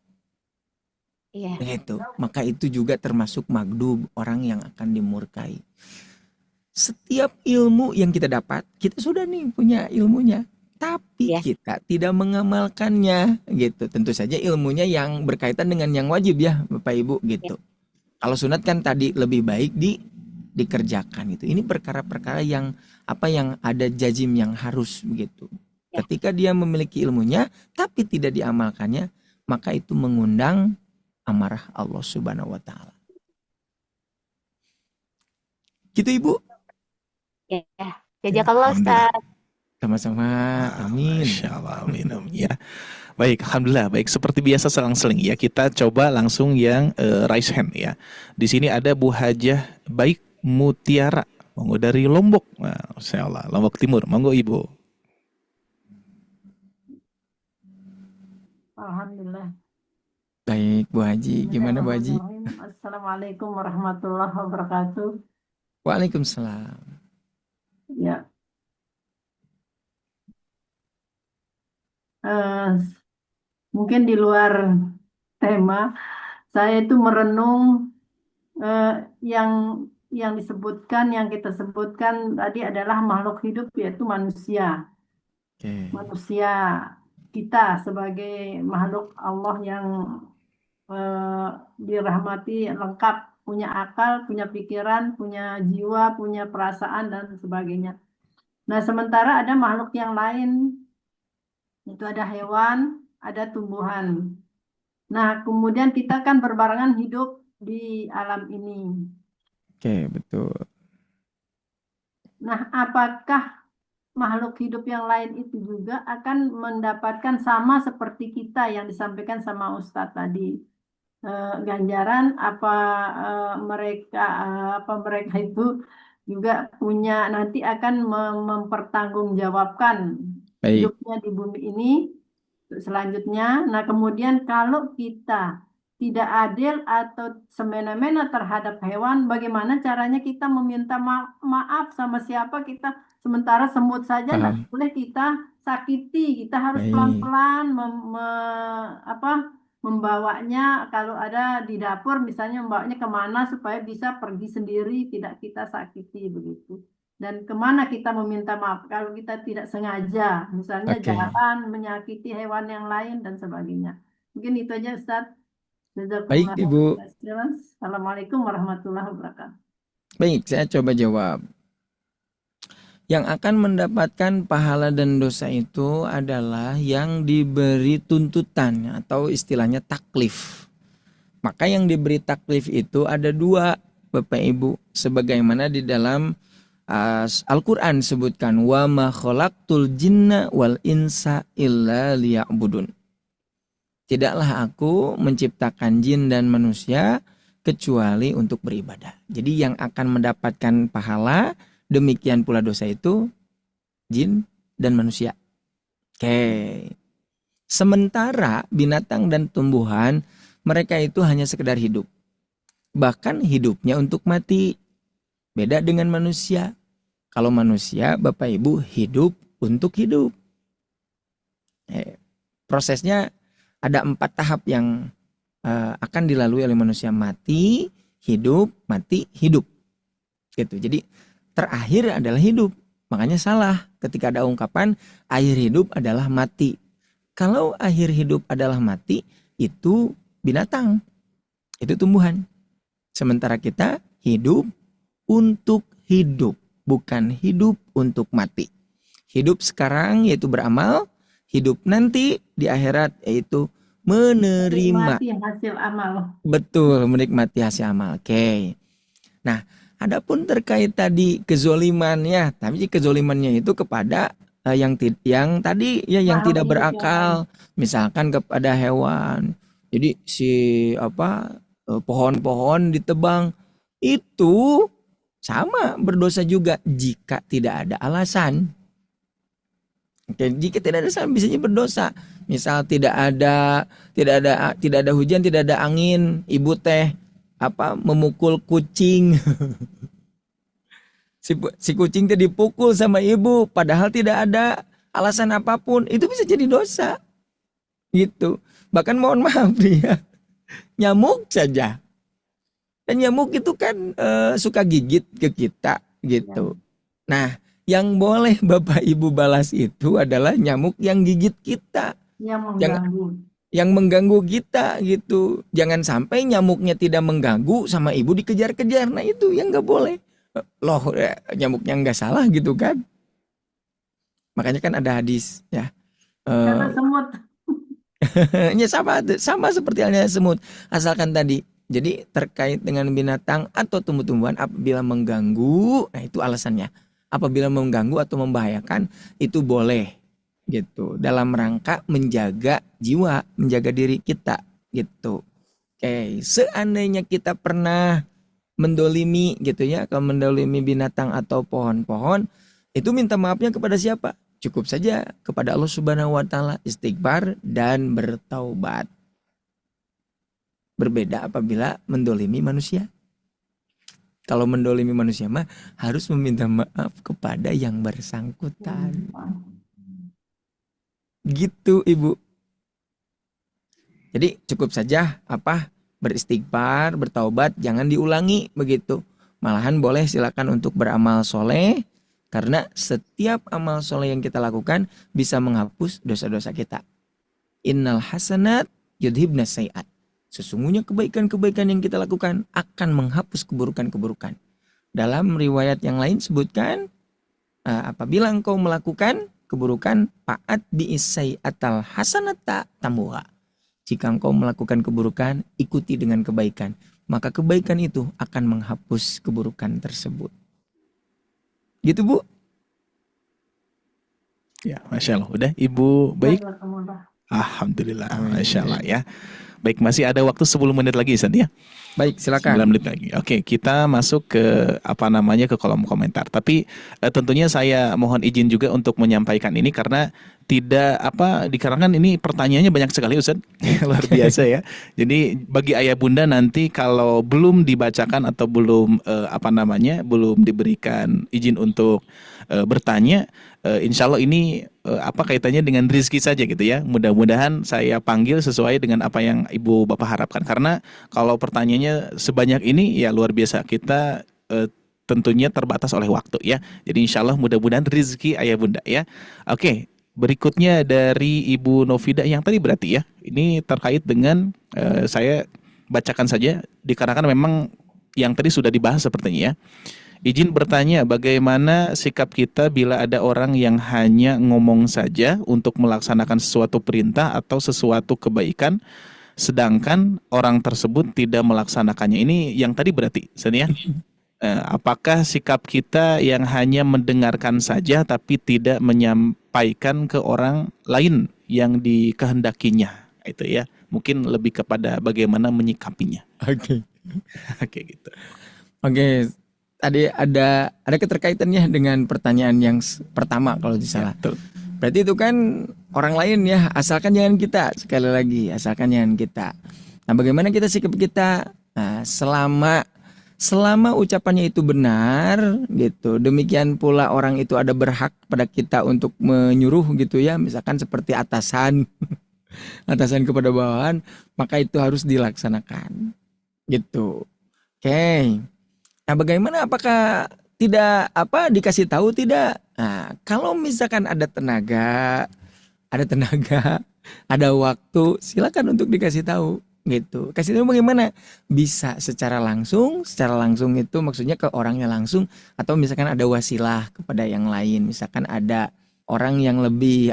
gitu. Maka itu juga termasuk maghdub, orang yang akan dimurkai. Setiap ilmu yang kita dapat, kita sudah nih punya ilmunya, tapi kita tidak mengamalkannya, gitu. Tentu saja ilmunya yang berkaitan dengan yang wajib ya, Bapak Ibu, gitu. Kalau sunat kan tadi lebih baik dikerjakan gitu. Ini perkara-perkara yang ada jazim yang harus begitu. Ketika dia memiliki ilmunya tapi tidak diamalkannya, maka itu mengundang amarah Allah Subhanahu wa taala. Gitu Ibu? Ya. Jazakallah Ustaz. Sama-sama, amin. Masya Allah, amin, amin. Ya. Baik, alhamdulillah. Baik, seperti biasa selang-seling ya, kita coba langsung yang raise hand ya. Di sini ada Bu Hajah Baik Mutiara, monggo dari Lombok. Nah, Masya Allah, Lombok Timur, monggo Ibu. Alhamdulillah. Baik, Bu Haji. Gimana Bu Haji? Assalamualaikum warahmatullahi wabarakatuh. Waalaikumsalam. Ya. Mungkin di luar tema, saya itu merenung yang disebutkan, yang kita sebutkan tadi adalah makhluk hidup, yaitu manusia. Manusia, kita sebagai makhluk Allah yang dirahmati, lengkap, punya akal, punya pikiran, punya jiwa, punya perasaan dan sebagainya. Nah, sementara ada makhluk yang lain, itu ada hewan, ada tumbuhan. Nah, kemudian kita kan berbarengan hidup di alam ini. Oke, betul. Nah, apakah makhluk hidup yang lain itu juga akan mendapatkan sama seperti kita yang disampaikan sama Ustadz tadi? Ganjaran mereka itu juga punya, nanti akan mempertanggungjawabkan hidupnya di bumi ini selanjutnya. Nah, kemudian kalau kita tidak adil atau semena-mena terhadap hewan, bagaimana caranya kita meminta maaf sama siapa kita, sementara semut saja tidak boleh kita sakiti, kita harus pelan-pelan membawanya, kalau ada di dapur misalnya, membawanya kemana supaya bisa pergi sendiri, tidak kita sakiti begitu. dan kemana kita meminta maaf kalau kita tidak sengaja, misalnya Oke. jalan menyakiti hewan yang lain dan sebagainya. Mungkin itu aja Ustaz. Baik, Jazakumullah Ibu. khairan. Assalamualaikum warahmatullahi wabarakatuh. Baik, saya coba jawab. Yang akan mendapatkan pahala dan dosa itu adalah yang diberi tuntutan atau istilahnya taklif. Maka yang diberi taklif itu ada dua, Bapak Ibu, sebagaimana di dalam Al-Quran sebutkan wa ma khalaqtul jinna wal insa illa liya'budun. Tidaklah aku menciptakan jin dan manusia kecuali untuk beribadah. Jadi yang akan mendapatkan pahala, demikian pula dosa itu jin dan manusia. Oke. Sementara binatang dan tumbuhan, mereka itu hanya sekedar hidup. Bahkan hidupnya untuk mati. Beda dengan manusia. Kalau manusia, Bapak Ibu, hidup untuk hidup. Prosesnya ada 4 tahap yang akan dilalui oleh manusia. Mati, hidup, mati, hidup. Gitu. Jadi terakhir adalah hidup. Makanya salah ketika ada ungkapan akhir hidup adalah mati. Kalau akhir hidup adalah mati, itu binatang. Itu tumbuhan. Sementara kita hidup untuk hidup, bukan hidup untuk mati. Hidup sekarang yaitu beramal, hidup nanti di akhirat yaitu menerima. Menikmati hasil amal. Betul, menikmati hasil amal. Oke. Nah, adapun terkait tadi kezolimannya, tapi kezolimannya itu kepada yang tadi ya yang tidak berakal, misalkan kepada hewan. Jadi si pohon-pohon ditebang itu sama berdosa juga jika tidak ada alasan. Oke, jika tidak ada alasan bisa berdosa. Misal tidak ada hujan, tidak ada angin, ibu teh memukul kucing. si kucing teh dipukul sama ibu padahal tidak ada alasan apapun, itu bisa jadi dosa. Gitu. Bahkan mohon maaf ya, nyamuk saja. Dan nyamuk itu kan suka gigit ke kita gitu. Nah, yang boleh Bapak Ibu balas itu adalah nyamuk yang gigit kita. Yang mengganggu kita gitu. Jangan sampai nyamuknya tidak mengganggu sama ibu dikejar-kejar. Nah itu yang gak boleh. Loh nyamuknya gak salah gitu kan. Makanya kan ada hadis ya. Karena semut. Ya sama seperti halnya semut. Asalkan tadi. Jadi terkait dengan binatang atau tumbuh-tumbuhan apabila mengganggu, nah itu alasannya. Apabila mengganggu atau membahayakan itu boleh gitu. Dalam rangka menjaga jiwa, menjaga diri kita gitu. Oke, seandainya kita pernah mendolimi gitu ya, kalau mendolimi binatang atau pohon-pohon, itu minta maafnya kepada siapa? Cukup saja kepada Allah Subhanahu wa taala, istighfar dan bertaubat. Berbeda apabila mendolimi manusia. Kalau mendolimi manusia mah harus meminta maaf kepada yang bersangkutan. Gitu Ibu. Jadi cukup saja beristighfar, bertaubat, jangan diulangi begitu. Malahan boleh silakan untuk beramal soleh, karena setiap amal soleh yang kita lakukan bisa menghapus dosa-dosa kita. Innal hasanat yudhibna sayiat. Sesungguhnya kebaikan-kebaikan yang kita lakukan akan menghapus keburukan-keburukan. Dalam riwayat yang lain sebutkan, apabila engkau melakukan keburukan, fa'at bi'isai'atal hasanata tamuha. Jika engkau melakukan keburukan, ikuti dengan kebaikan. Maka kebaikan itu akan menghapus keburukan tersebut. Gitu Bu? Ya, Masya Allah. Udah Ibu baik? Alhamdulillah, Masya Allah ya. Baik, masih ada waktu 10 menit lagi Ustaz ya. Baik, silakan. 9 menit lagi. Oke, kita masuk ke ke kolom komentar. Tapi tentunya saya mohon izin juga untuk menyampaikan ini karena dikarenakan ini pertanyaannya banyak sekali Ustaz. Luar biasa ya. Jadi bagi ayah bunda nanti kalau belum dibacakan atau belum belum diberikan izin untuk bertanya, insya Allah ini kaitannya dengan rezeki saja gitu ya. Mudah-mudahan saya panggil sesuai dengan apa yang Ibu Bapak harapkan. Karena kalau pertanyaannya sebanyak ini ya luar biasa. Kita tentunya terbatas oleh waktu ya. Jadi insya Allah mudah-mudahan rezeki ayah bunda ya. Oke, berikutnya dari Ibu Novida yang tadi berarti ya. Ini terkait dengan saya bacakan saja dikarenakan memang yang tadi sudah dibahas sepertinya ya. Izin bertanya, bagaimana sikap kita bila ada orang yang hanya ngomong saja untuk melaksanakan sesuatu perintah atau sesuatu kebaikan, sedangkan orang tersebut tidak melaksanakannya. Ini yang tadi berarti, ya. Apakah sikap kita yang hanya mendengarkan saja tapi tidak menyampaikan ke orang lain yang dikehendakinya? Itu ya, mungkin lebih kepada bagaimana menyikapinya. Oke. Oke gitu. Oke. Tadi ada keterkaitannya dengan pertanyaan yang pertama kalau tidak salah. Ya, berarti itu kan orang lain ya, asalkan jangan kita. Sekali lagi, asalkan jangan kita. Nah, bagaimana kita sikap kita? Nah, selama ucapannya itu benar gitu. Demikian pula orang itu ada berhak pada kita untuk menyuruh gitu ya, misalkan seperti atasan kepada bawahan, maka itu harus dilaksanakan. Gitu. Oke. Nah, bagaimana apakah tidak dikasih tahu tidak? Nah, kalau misalkan ada tenaga, ada waktu, silakan untuk dikasih tahu gitu. Kasih tahu bagaimana? Bisa secara langsung itu maksudnya ke orangnya langsung, atau misalkan ada wasilah kepada yang lain, misalkan ada orang yang lebih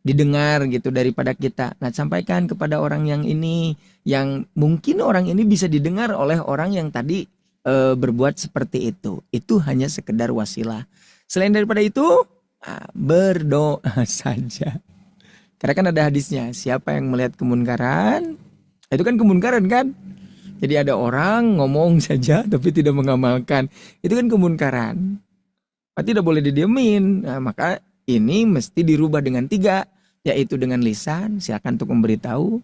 didengar gitu daripada kita. Nah, sampaikan kepada orang yang ini, yang mungkin orang ini bisa didengar oleh orang yang tadi berbuat seperti itu. Itu hanya sekedar wasilah. Selain daripada itu, berdoa saja. Karena kan ada hadisnya, siapa yang melihat kemunkaran, itu kan kemunkaran kan? Jadi ada orang ngomong saja tapi tidak mengamalkan, itu kan kemunkaran. Tidak boleh didiemin. Nah, maka ini mesti dirubah dengan 3, yaitu dengan lisan, silakan untuk memberitahu,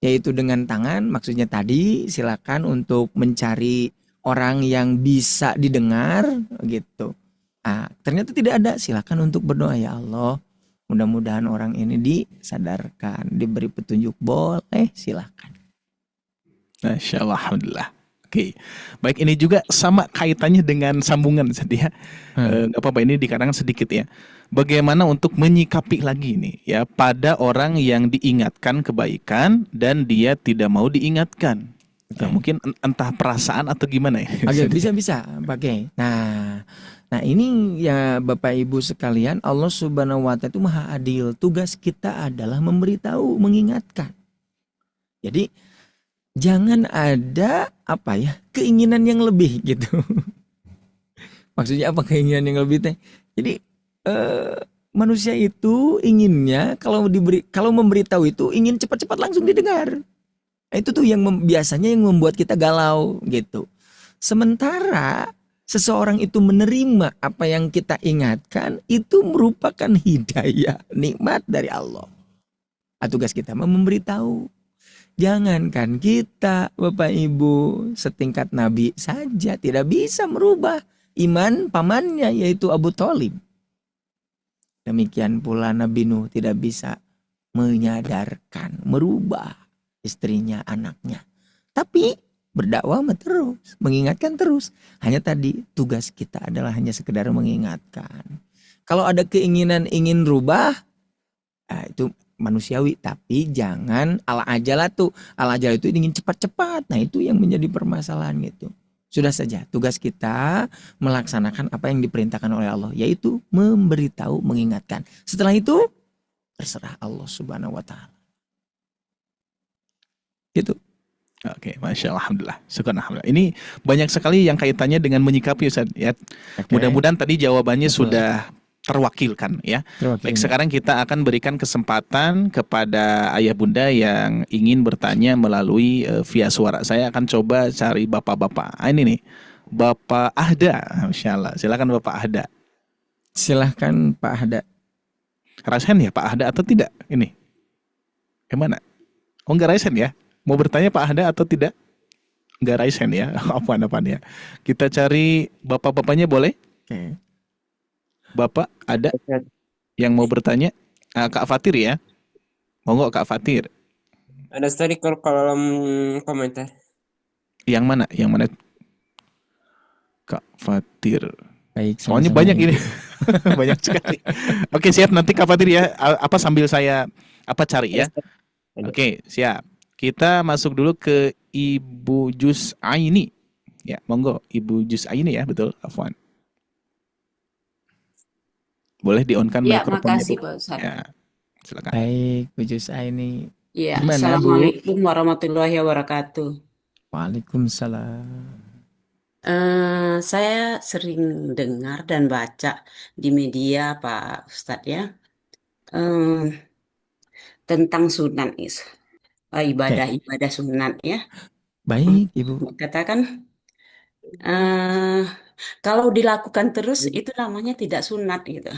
yaitu dengan tangan, maksudnya tadi silakan untuk mencari orang yang bisa didengar gitu. Ternyata tidak ada, silakan untuk berdoa, ya Allah, mudah-mudahan orang ini disadarkan, diberi petunjuk, boleh, silakan. Masya Allah, alhamdulillah. Oke, baik, ini juga sama kaitannya dengan sambungan ya. Nggak apa-apa, ini dikarenakan sedikit ya. Bagaimana untuk menyikapi lagi nih ya pada orang yang diingatkan kebaikan dan dia tidak mau diingatkan. Mungkin entah perasaan atau gimana ya. Oke, bisa pakai. Nah ini ya Bapak Ibu sekalian, Allah Subhanahu wa Ta'ala itu Maha Adil. Tugas kita adalah memberitahu, mengingatkan. Jadi jangan ada keinginan yang lebih gitu. Maksudnya apa keinginan yang lebih teh? Jadi manusia itu inginnya kalau memberitahu itu ingin cepat-cepat langsung didengar. Itu tuh yang biasanya yang membuat kita galau gitu. Sementara seseorang itu menerima apa yang kita ingatkan, itu merupakan hidayah, nikmat dari Allah. Tugas kita memberitahu. Jangankan kita, Bapak Ibu, setingkat Nabi saja tidak bisa merubah iman pamannya, yaitu Abu Thalib. Demikian pula Nabi Nuh tidak bisa menyadarkan, merubah istrinya, anaknya. Tapi berdakwah terus, mengingatkan terus. Hanya tadi tugas kita adalah hanya sekedar mengingatkan. Kalau ada keinginan ingin rubah, itu manusiawi, tapi jangan ala-ajalah tuh. Ala-ajalah itu ingin cepat-cepat. Nah, itu yang menjadi permasalahan gitu. Sudah saja tugas kita melaksanakan apa yang diperintahkan oleh Allah, yaitu memberitahu, mengingatkan. Setelah itu terserah Allah Subhanahu wa Ta'ala. Gitu. Oke, Masya Allah, alhamdulillah. Syukur, alhamdulillah. Ini banyak sekali yang kaitannya dengan menyikapi, Ustaz ya. Mudah-mudahan tadi jawabannya sudah terwakilkan ya. Baik, sekarang kita akan berikan kesempatan kepada ayah bunda yang ingin bertanya melalui via suara. Saya akan coba cari bapak-bapak. Ini nih, Bapak Ahda. Masya Allah. Silakan Bapak Ahda. Silahkan Pak Ahda. Raisen ya Pak Ahda atau tidak? Ini gimana? Oh, enggak raisen ya? Mau bertanya Pak Ahda atau tidak? Enggak raisen ya? Apaan ya? Kita cari bapak-bapaknya boleh? Oke. Bapak ada yang mau bertanya? Kak Fatir ya? Monggo Kak Fatir. Ada story kolom komentar. Yang mana? Yang mana? Kak Fatir. Baik, Soalnya sama-sama banyak Ibu. ini. Banyak sekali. Oke, siap, nanti Kak Fatir ya. Apa sambil saya cari ya. Oke, siap. Kita masuk dulu ke Ibu Jus Aini. Ya, monggo Ibu Jus Aini ya, betul, Afwan. Boleh di-on-kan Ya, mikrofonnya, makasih Bu. Pak Ustadz. Ya, silakan. Baik, Bu Jus Aini. Ya, Gimana, Bu? Assalamualaikum warahmatullahi wabarakatuh. Waalaikumsalam. Saya sering dengar dan baca di media Pak Ustadz ya, tentang sunat ibadah-ibadah sunat ya. Baik, Ibu. Katakan kalau dilakukan terus itu namanya tidak sunat gitu.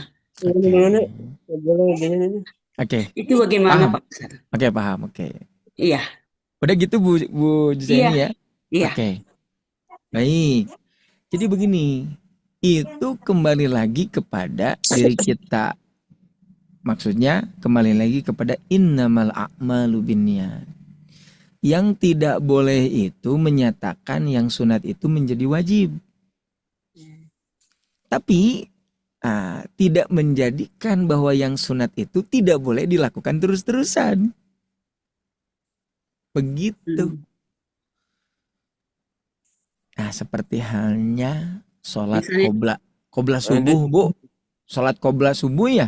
Oke. Itu bagaimana Paham. Pak Ustadz? Oke, paham. Oke. Iya. Udah gitu Bu Jusaini ya? Iya. Oke. Baik. Jadi begini, itu kembali lagi kepada diri kita. Maksudnya kembali lagi kepada innamal a'malu binniyat. Yang tidak boleh itu menyatakan yang sunat itu menjadi wajib. Tapi tidak menjadikan bahwa yang sunat itu tidak boleh dilakukan terus-terusan. Begitu. Nah, seperti halnya sholat qobla subuh, Bu. Sholat qobla subuh ya?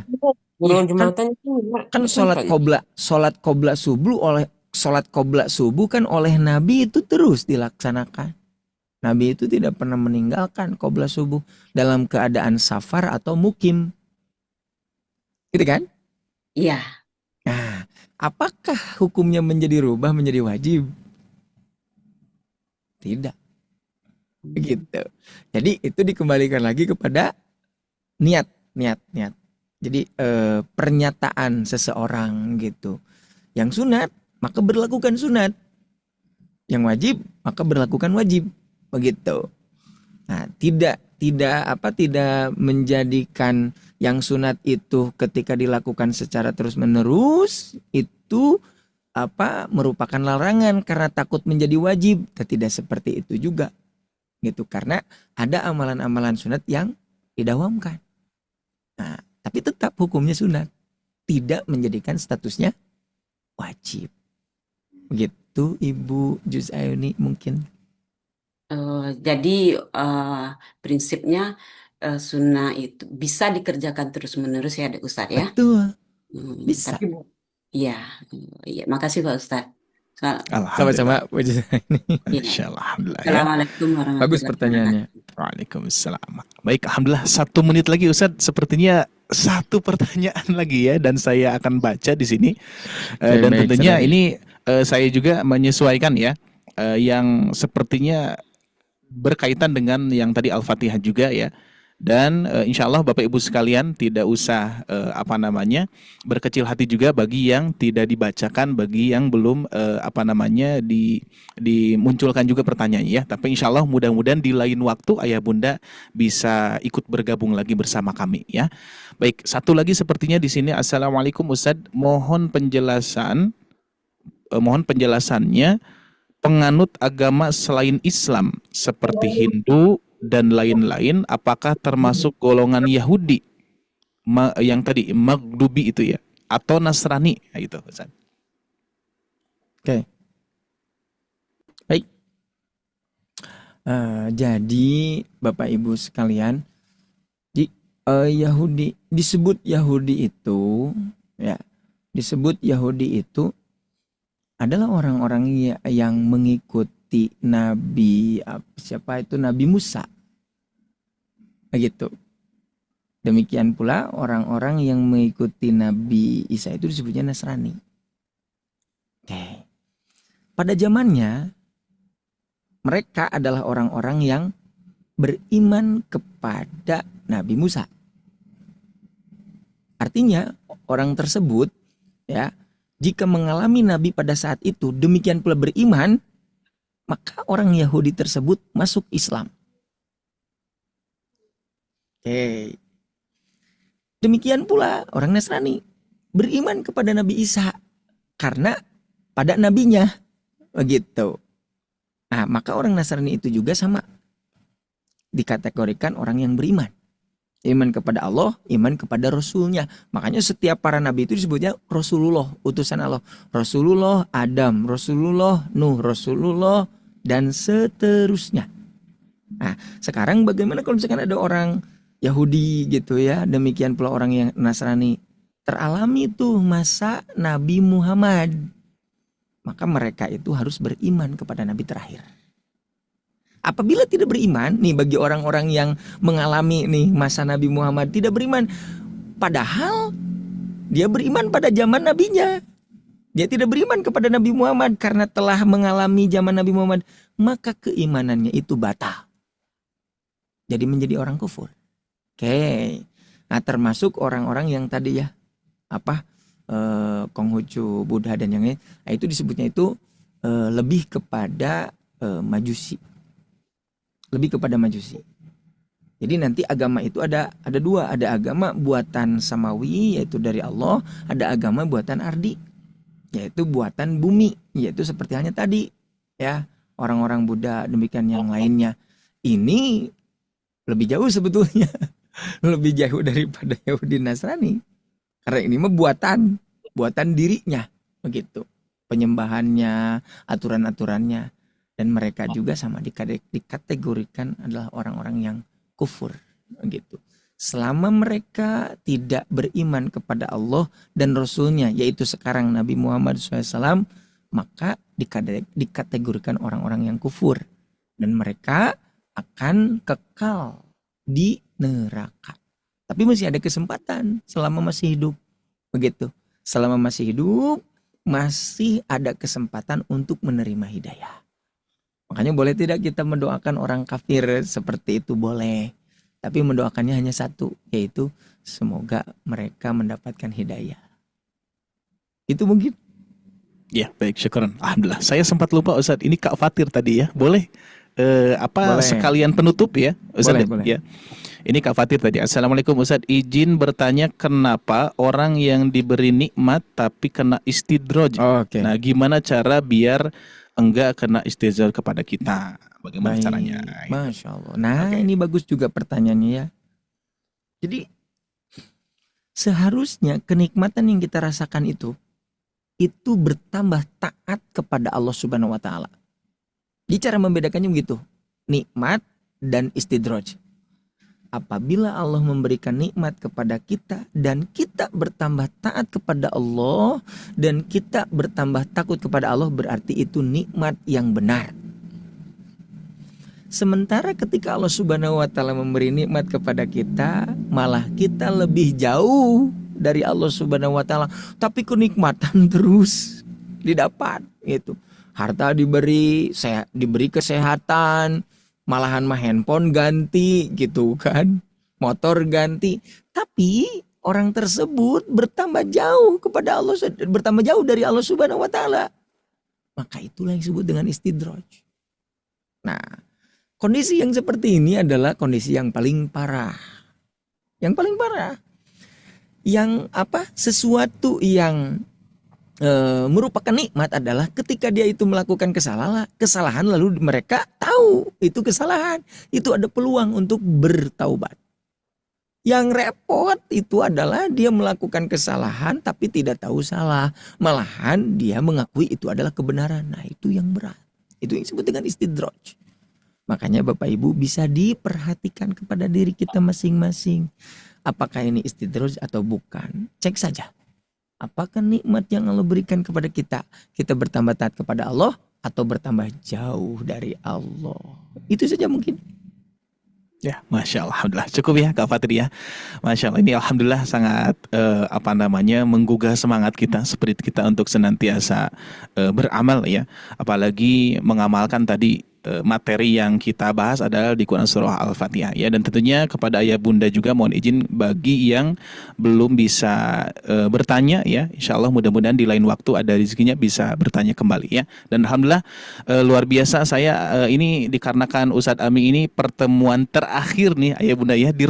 Kan sholat qobla subuh kan oleh Nabi itu terus dilaksanakan. Nabi itu tidak pernah meninggalkan qobla subuh dalam keadaan safar atau mukim. Gitu kan? Iya. Nah, apakah hukumnya menjadi rubah menjadi wajib? Tidak. Begitu. Jadi itu dikembalikan lagi kepada niat. Jadi pernyataan seseorang gitu. Yang sunat maka berlakukan sunat. Yang wajib maka berlakukan wajib. Begitu. Nah, tidak menjadikan yang sunat itu ketika dilakukan secara terus-menerus itu merupakan larangan karena takut menjadi wajib. Tidak seperti itu juga. Gitu, karena ada amalan-amalan sunat yang didawamkan. Nah, tapi tetap hukumnya sunat, tidak menjadikan statusnya wajib. Begitu Ibu Jus Aini mungkin. Jadi prinsipnya sunnah itu bisa dikerjakan terus-menerus ya Ustadz ya. Betul. Bisa. Tapi iya, makasih Pak Ustadz. Sama-sama Bu Jus Aini. Alhamdulillah. Assalamualaikum warahmatullahi Bagus pertanyaannya. Waalaikumsalam. Baik, alhamdulillah 1 menit lagi Ustadz. Sepertinya 1 pertanyaan lagi ya, dan saya akan baca di sini. Dan baik, tentunya silahkan. ini saya juga menyesuaikan ya, yang sepertinya berkaitan dengan yang tadi Al-Fatihah juga ya. Dan insya Allah Bapak Ibu sekalian tidak usah berkecil hati juga bagi yang tidak dibacakan, bagi yang belum dimunculkan juga pertanyaannya ya. Tapi insya Allah mudah-mudahan di lain waktu Ayah Bunda bisa ikut bergabung lagi bersama kami ya. Baik, 1 lagi sepertinya di sini. Assalamualaikum Ustadz, mohon penjelasannya penganut agama selain Islam seperti Hindu dan lain-lain, apakah termasuk golongan Yahudi yang tadi Maghdubi itu ya, atau Nasrani? Nah, itu Ustaz. Oke. Baik. Jadi Bapak Ibu sekalian, Yahudi disebut Yahudi itu adalah orang-orang yang mengikuti Nabi Nabi Musa. Begitu. Demikian pula orang-orang yang mengikuti Nabi Isa itu disebutnya Nasrani. Oke. Pada zamannya mereka adalah orang-orang yang beriman kepada Nabi Musa. Artinya orang tersebut ya, jika mengalami Nabi pada saat itu demikian pula beriman, maka orang Yahudi tersebut masuk Islam. Oke. Demikian pula orang Nasrani beriman kepada Nabi Isa karena pada nabinya. Begitu. Nah, maka orang Nasrani itu juga sama. dikategorikan orang yang beriman. Iman kepada Allah, iman kepada Rasulnya. Makanya setiap para nabi itu disebutnya Rasulullah, utusan Allah. Rasulullah Adam, Rasulullah Nuh, Rasulullah, dan seterusnya. Nah, sekarang bagaimana kalau misalkan ada orang Yahudi gitu ya, demikian pula orang yang Nasrani, teralami tuh masa Nabi Muhammad. Maka mereka itu harus beriman kepada Nabi terakhir. Apabila tidak beriman, nih bagi orang-orang yang mengalami nih masa Nabi Muhammad tidak beriman, padahal dia beriman pada zaman nabinya. Dia tidak beriman kepada Nabi Muhammad karena telah mengalami zaman Nabi Muhammad, maka keimanannya itu batal. Jadi menjadi orang kufur. Oke. Nah, termasuk orang-orang yang tadi ya Konghucu, Buddha dan yang lain, nah, itu disebutnya itu lebih kepada Majusi. Lebih kepada Majusi. Jadi nanti agama itu ada dua, ada agama buatan samawi yaitu dari Allah, ada agama buatan ardi yaitu buatan bumi, yaitu seperti halnya tadi ya, orang-orang Buddha demikian yang lainnya. Ini lebih jauh sebetulnya. Lebih jauh daripada Yahudi Nasrani. Karena ini mah buatan dirinya begitu. Penyembahannya, aturan-aturannya. Dan mereka juga sama dikategorikan adalah orang-orang yang kufur gitu. Selama mereka tidak beriman kepada Allah dan Rasulnya, yaitu sekarang Nabi Muhammad SAW, maka dikategorikan orang-orang yang kufur. Dan mereka akan kekal di neraka. Tapi masih ada kesempatan selama masih hidup. Begitu. Selama masih hidup, masih ada kesempatan untuk menerima hidayah. Makanya boleh tidak kita mendoakan orang kafir seperti itu? Boleh. Tapi mendoakannya hanya satu, yaitu semoga mereka mendapatkan hidayah. Itu mungkin. Ya, baik, syukuran. Alhamdulillah. Saya sempat lupa Ustaz, ini Kak Fatir tadi ya. Boleh Boleh. sekalian penutup ya Ustaz? Boleh. Ya. Ini Kak Fatir tadi. Assalamualaikum Ustaz, izin bertanya kenapa orang yang diberi nikmat tapi kena istidraj? Oke. Nah, gimana cara biar enggak kena istidraj kepada kita? Bagaimana Baik. caranya? Masya Allah. Nah, ini bagus juga pertanyaannya ya. Jadi seharusnya kenikmatan yang kita rasakan itu bertambah taat kepada Allah Subhanahu wa taala. Jadi cara membedakannya begitu. Nikmat dan istidraj. Apabila Allah memberikan nikmat kepada kita dan kita bertambah taat kepada Allah dan kita bertambah takut kepada Allah, berarti itu nikmat yang benar. Sementara ketika Allah Subhanahu wa taala memberi nikmat kepada kita, malah kita lebih jauh dari Allah Subhanahu wa taala, tapi kenikmatan terus didapat gitu. Harta diberi kesehatan, malahan mah handphone ganti gitu kan, motor ganti, tapi orang tersebut bertambah jauh kepada Allah, bertambah jauh dari Allah Subhanahu wa taala. Maka itulah yang disebut dengan istidraj. Nah, kondisi yang seperti ini adalah kondisi yang paling parah. Yang paling parah. Yang sesuatu yang merupakan nikmat adalah ketika dia itu melakukan kesalahan lalu mereka tahu itu kesalahan, itu ada peluang untuk bertaubat. Yang repot itu adalah dia melakukan kesalahan tapi tidak tahu salah, malahan dia mengakui itu adalah kebenaran. Nah, itu yang berat. Itu yang disebut dengan istidraj. Makanya Bapak Ibu bisa diperhatikan kepada diri kita masing-masing. Apakah ini istidraj atau bukan? Cek saja. Apakah nikmat yang Allah berikan kepada kita? Kita bertambah taat kepada Allah atau bertambah jauh dari Allah? Itu saja mungkin. Ya, Masya Allah, Alhamdulillah. Cukup ya Kak Fatri ya. Masya Allah, ini Alhamdulillah sangat menggugah semangat kita, spirit kita untuk senantiasa beramal ya. Apalagi mengamalkan tadi materi yang kita bahas adalah di Quran Surah Al-Fatihah ya. Dan tentunya kepada ayah bunda juga mohon izin bagi yang belum bisa bertanya ya, insya Allah mudah-mudahan di lain waktu ada rezekinya bisa bertanya kembali ya. Dan Alhamdulillah luar biasa saya ini dikarenakan Ustadz Ami ini pertemuan terakhir nih ayah bunda ya di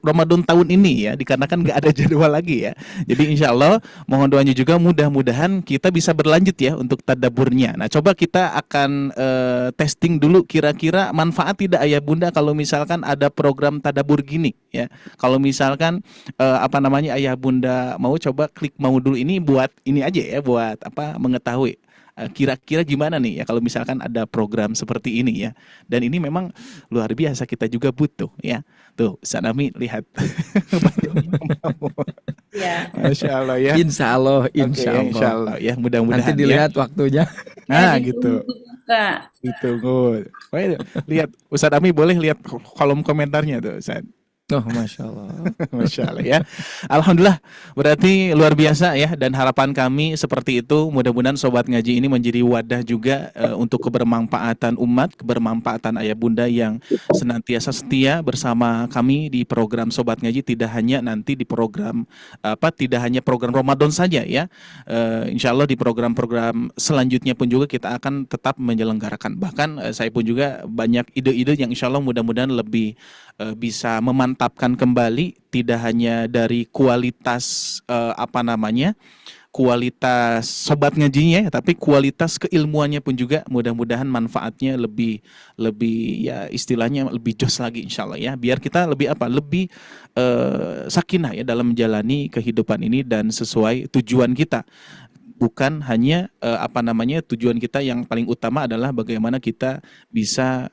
Ramadan tahun ini ya, dikarenakan nggak ada jadwal lagi ya. Jadi insya Allah mohon doanya juga, mudah-mudahan kita bisa berlanjut ya untuk tadaburnya. Nah coba kita akan testing dulu kira-kira manfaat tidak ayah bunda kalau misalkan ada program tadabur gini ya. Kalau misalkan ayah bunda mau coba klik mau dulu, ini buat ini aja ya, buat mengetahui kira-kira gimana nih ya kalau misalkan ada program seperti ini ya. Dan ini memang luar biasa, kita juga butuh ya. Tuh, Sanami lihat. Ya. Masya Allah ya. Insya Allah, insya Allah. Insya Allah ya, mudah-mudahan. Nanti dilihat waktunya. Nah gitu. Kak. Ditunggu. Lihat, Ustaz Ami boleh lihat kolom komentarnya tuh, Ustaz. Oh, Masya Allah. Masya Allah ya. Alhamdulillah, berarti luar biasa ya. Dan harapan kami seperti itu. Mudah-mudahan Sobat Ngaji ini menjadi wadah juga untuk kebermanfaatan umat, kebermanfaatan ayah bunda yang senantiasa setia bersama kami di program Sobat Ngaji. Tidak hanya nanti di program tidak hanya program Ramadan saja ya. Insya Allah di program-program selanjutnya pun juga kita akan tetap menyelenggarakan. Bahkan saya pun juga banyak ide-ide yang insya Allah mudah-mudahan lebih bisa memantapkan kembali, tidak hanya dari kualitas kualitas sobat ngajinya, tapi kualitas keilmuannya pun juga mudah-mudahan manfaatnya lebih ya istilahnya lebih jos lagi insya Allah ya, biar kita lebih sakinah ya dalam menjalani kehidupan ini dan sesuai tujuan kita. Bukan hanya tujuan kita yang paling utama adalah bagaimana kita bisa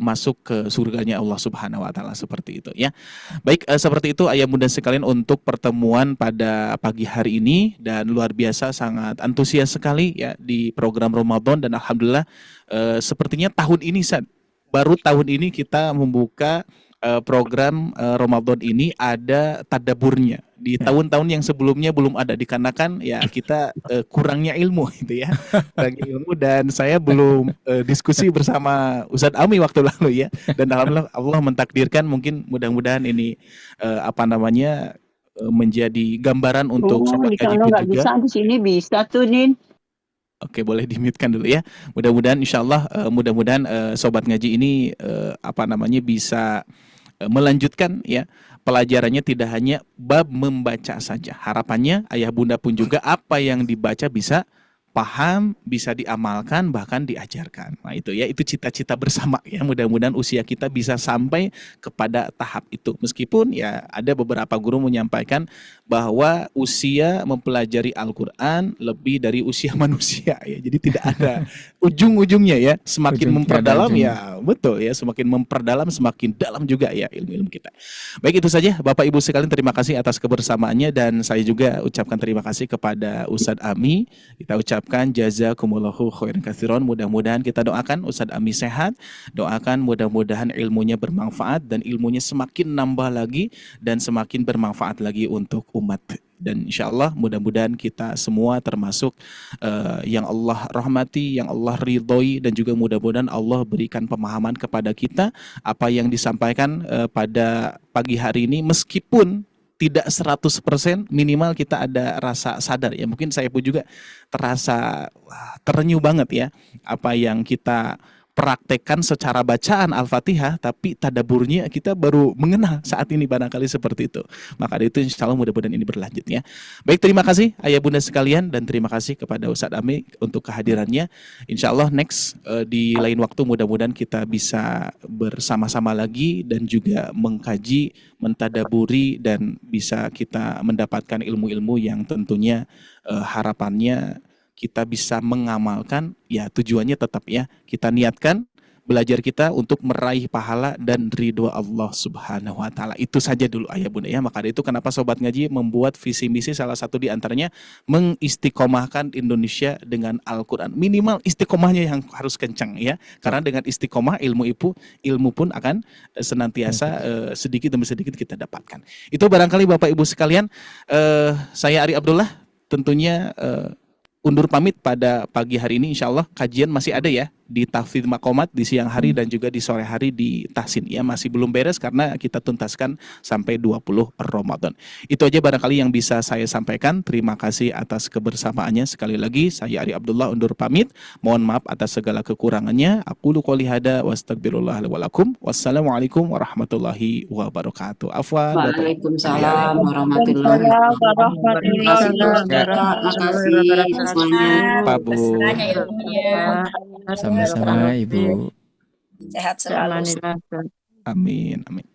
masuk ke surganya Allah Subhanahu wa taala, seperti itu ya. Baik, seperti itu ayah bunda sekalian untuk pertemuan pada pagi hari ini, dan luar biasa sangat antusias sekali ya di program Ramadan. Dan alhamdulillah sepertinya tahun ini baru tahun ini kita membuka program Ramadan ini ada tadaburnya. Di tahun-tahun yang sebelumnya belum ada, dikarenakan ya kita kurangnya ilmu gitu ya. Kurangnya ilmu, dan saya belum diskusi bersama Ustadz Ami waktu lalu ya. Dan alhamdulillah Allah mentakdirkan, mungkin mudah-mudahan ini menjadi gambaran untuk Sobat Ngaji Kalau nggak juga. bisa di sini bisa tuh, Nin. Oke, boleh di-mute-kan dulu ya. Mudah-mudahan insyaallah Sobat Ngaji ini bisa melanjutkan ya pelajarannya, tidak hanya bab membaca saja. Harapannya ayah bunda pun juga apa yang dibaca bisa paham, bisa diamalkan, bahkan diajarkan. Nah itu ya, itu cita-cita bersama ya. Mudah-mudahan usia kita bisa sampai kepada tahap itu. Meskipun ya ada beberapa guru menyampaikan bahwa usia mempelajari Al-Quran lebih dari usia manusia ya. Jadi tidak ada ujung-ujungnya ya. Semakin memperdalam ya, betul ya. Semakin memperdalam semakin dalam juga ya ilmu-ilmu kita. Baik, itu saja Bapak Ibu sekalian, terima kasih atas kebersamaannya, dan saya juga ucapkan terima kasih kepada Ustadz Ami. Kita ucapkan jazakumullahu khairan katsiran. Mudah-mudahan kita doakan Ustadz Ami sehat, doakan mudah-mudahan ilmunya bermanfaat dan ilmunya semakin nambah lagi dan semakin bermanfaat lagi untuk umat. Dan insya Allah mudah-mudahan kita semua termasuk yang Allah rahmati, yang Allah ridhoi, dan juga mudah-mudahan Allah berikan pemahaman kepada kita apa yang disampaikan pada pagi hari ini, meskipun tidak 100%, minimal kita ada rasa sadar ya. Mungkin saya pun juga terasa terenyuh banget ya apa yang kita praktekkan secara bacaan Al-Fatihah, tapi tadaburnya kita baru mengenal saat ini, barangkali seperti itu. Maka dari itu insya Allah mudah-mudahan ini berlanjut ya. Baik, terima kasih ayah bunda sekalian, dan terima kasih kepada Ustadz Ami untuk kehadirannya. Insya Allah next di lain waktu mudah-mudahan kita bisa bersama-sama lagi dan juga mengkaji, mentadaburi, dan bisa kita mendapatkan ilmu-ilmu yang tentunya harapannya kita bisa mengamalkan ya. Tujuannya tetap ya, kita niatkan belajar kita untuk meraih pahala dan ridho Allah Subhanahu wa taala. Itu saja dulu ayah bunda ya. Maka dari itu kenapa Sobat Ngaji membuat visi misi, salah satu di antaranya mengistiqomahkan Indonesia dengan Al-Qur'an. Minimal istiqomahnya yang harus kencang ya. Karena dengan istiqomah ilmu pun akan senantiasa sedikit demi sedikit kita dapatkan. Itu barangkali Bapak Ibu sekalian, saya Ari Abdullah tentunya undur pamit pada pagi hari ini. Insya Allah kajian masih ada ya di tahfidz maqamat di siang hari dan juga di sore hari di tahsin. Ya, masih belum beres karena kita tuntaskan sampai 20 Ramadan. Itu aja barangkali yang bisa saya sampaikan. Terima kasih atas kebersamaannya. Sekali lagi saya Ari Abdullah undur pamit. Mohon maaf atas segala kekurangannya. Aqulu qouli hada wa astagfirullah li wa lakum. Wassalamualaikum warahmatullahi wabarakatuh. Afwan. Waalaikumsalam warahmatullahi wabarakatuh. Makasih semuanya. Pak Bu. Sama-sama Ibu. Sehat selalu. Amin, amin.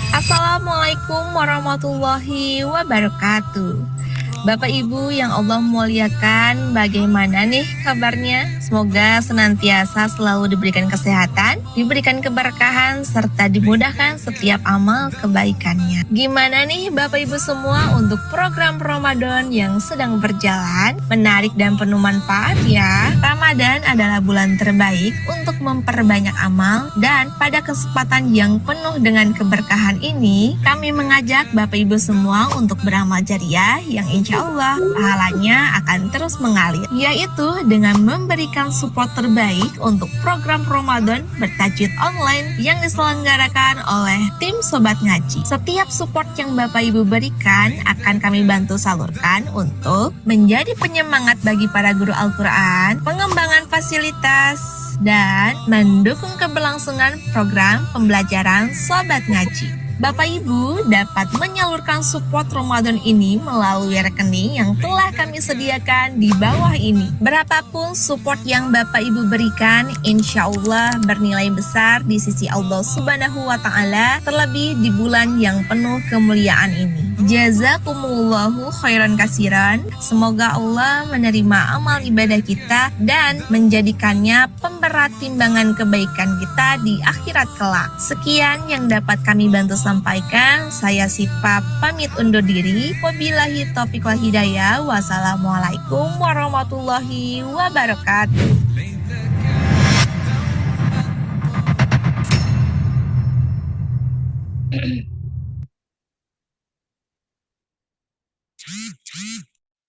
Assalamualaikum warahmatullahi wabarakatuh. Bapak Ibu yang Allah muliakan, bagaimana nih kabarnya? Semoga senantiasa selalu diberikan kesehatan, diberikan keberkahan, serta dimudahkan setiap amal kebaikannya. Gimana nih Bapak Ibu semua untuk program Ramadan yang sedang berjalan? Menarik dan penuh manfaat ya. Ramadan adalah bulan terbaik untuk memperbanyak amal, dan pada kesempatan yang penuh dengan keberkahan ini, kami mengajak Bapak Ibu semua untuk beramal jariah yang insya Allah pahalanya akan terus mengalir, yaitu dengan memberikan support terbaik untuk program Ramadan bertajwid online yang diselenggarakan oleh tim Sobat Ngaji. Setiap support yang Bapak Ibu berikan akan kami bantu salurkan untuk menjadi penyemangat bagi para guru Al-Quran, pengembangan fasilitas, dan mendukung keberlangsungan program pembelajaran Sobat Ngaji. Bapak Ibu dapat menyalurkan support Ramadan ini melalui rekening yang telah kami sediakan di bawah ini. Berapapun support yang Bapak Ibu berikan, insya Allah bernilai besar di sisi Allah Subhanahu wa Ta'ala, terlebih di bulan yang penuh kemuliaan ini. Jazakumullahu khairan kasiran. Semoga Allah menerima amal ibadah kita dan menjadikannya pemberat timbangan kebaikan kita di akhirat kelak. Sekian yang dapat kami bantu sampaikan. Saya Sipa pamit undur diri. Wabillahi taufiq wal hidayah. Wassalamualaikum warahmatullahi wabarakatuh.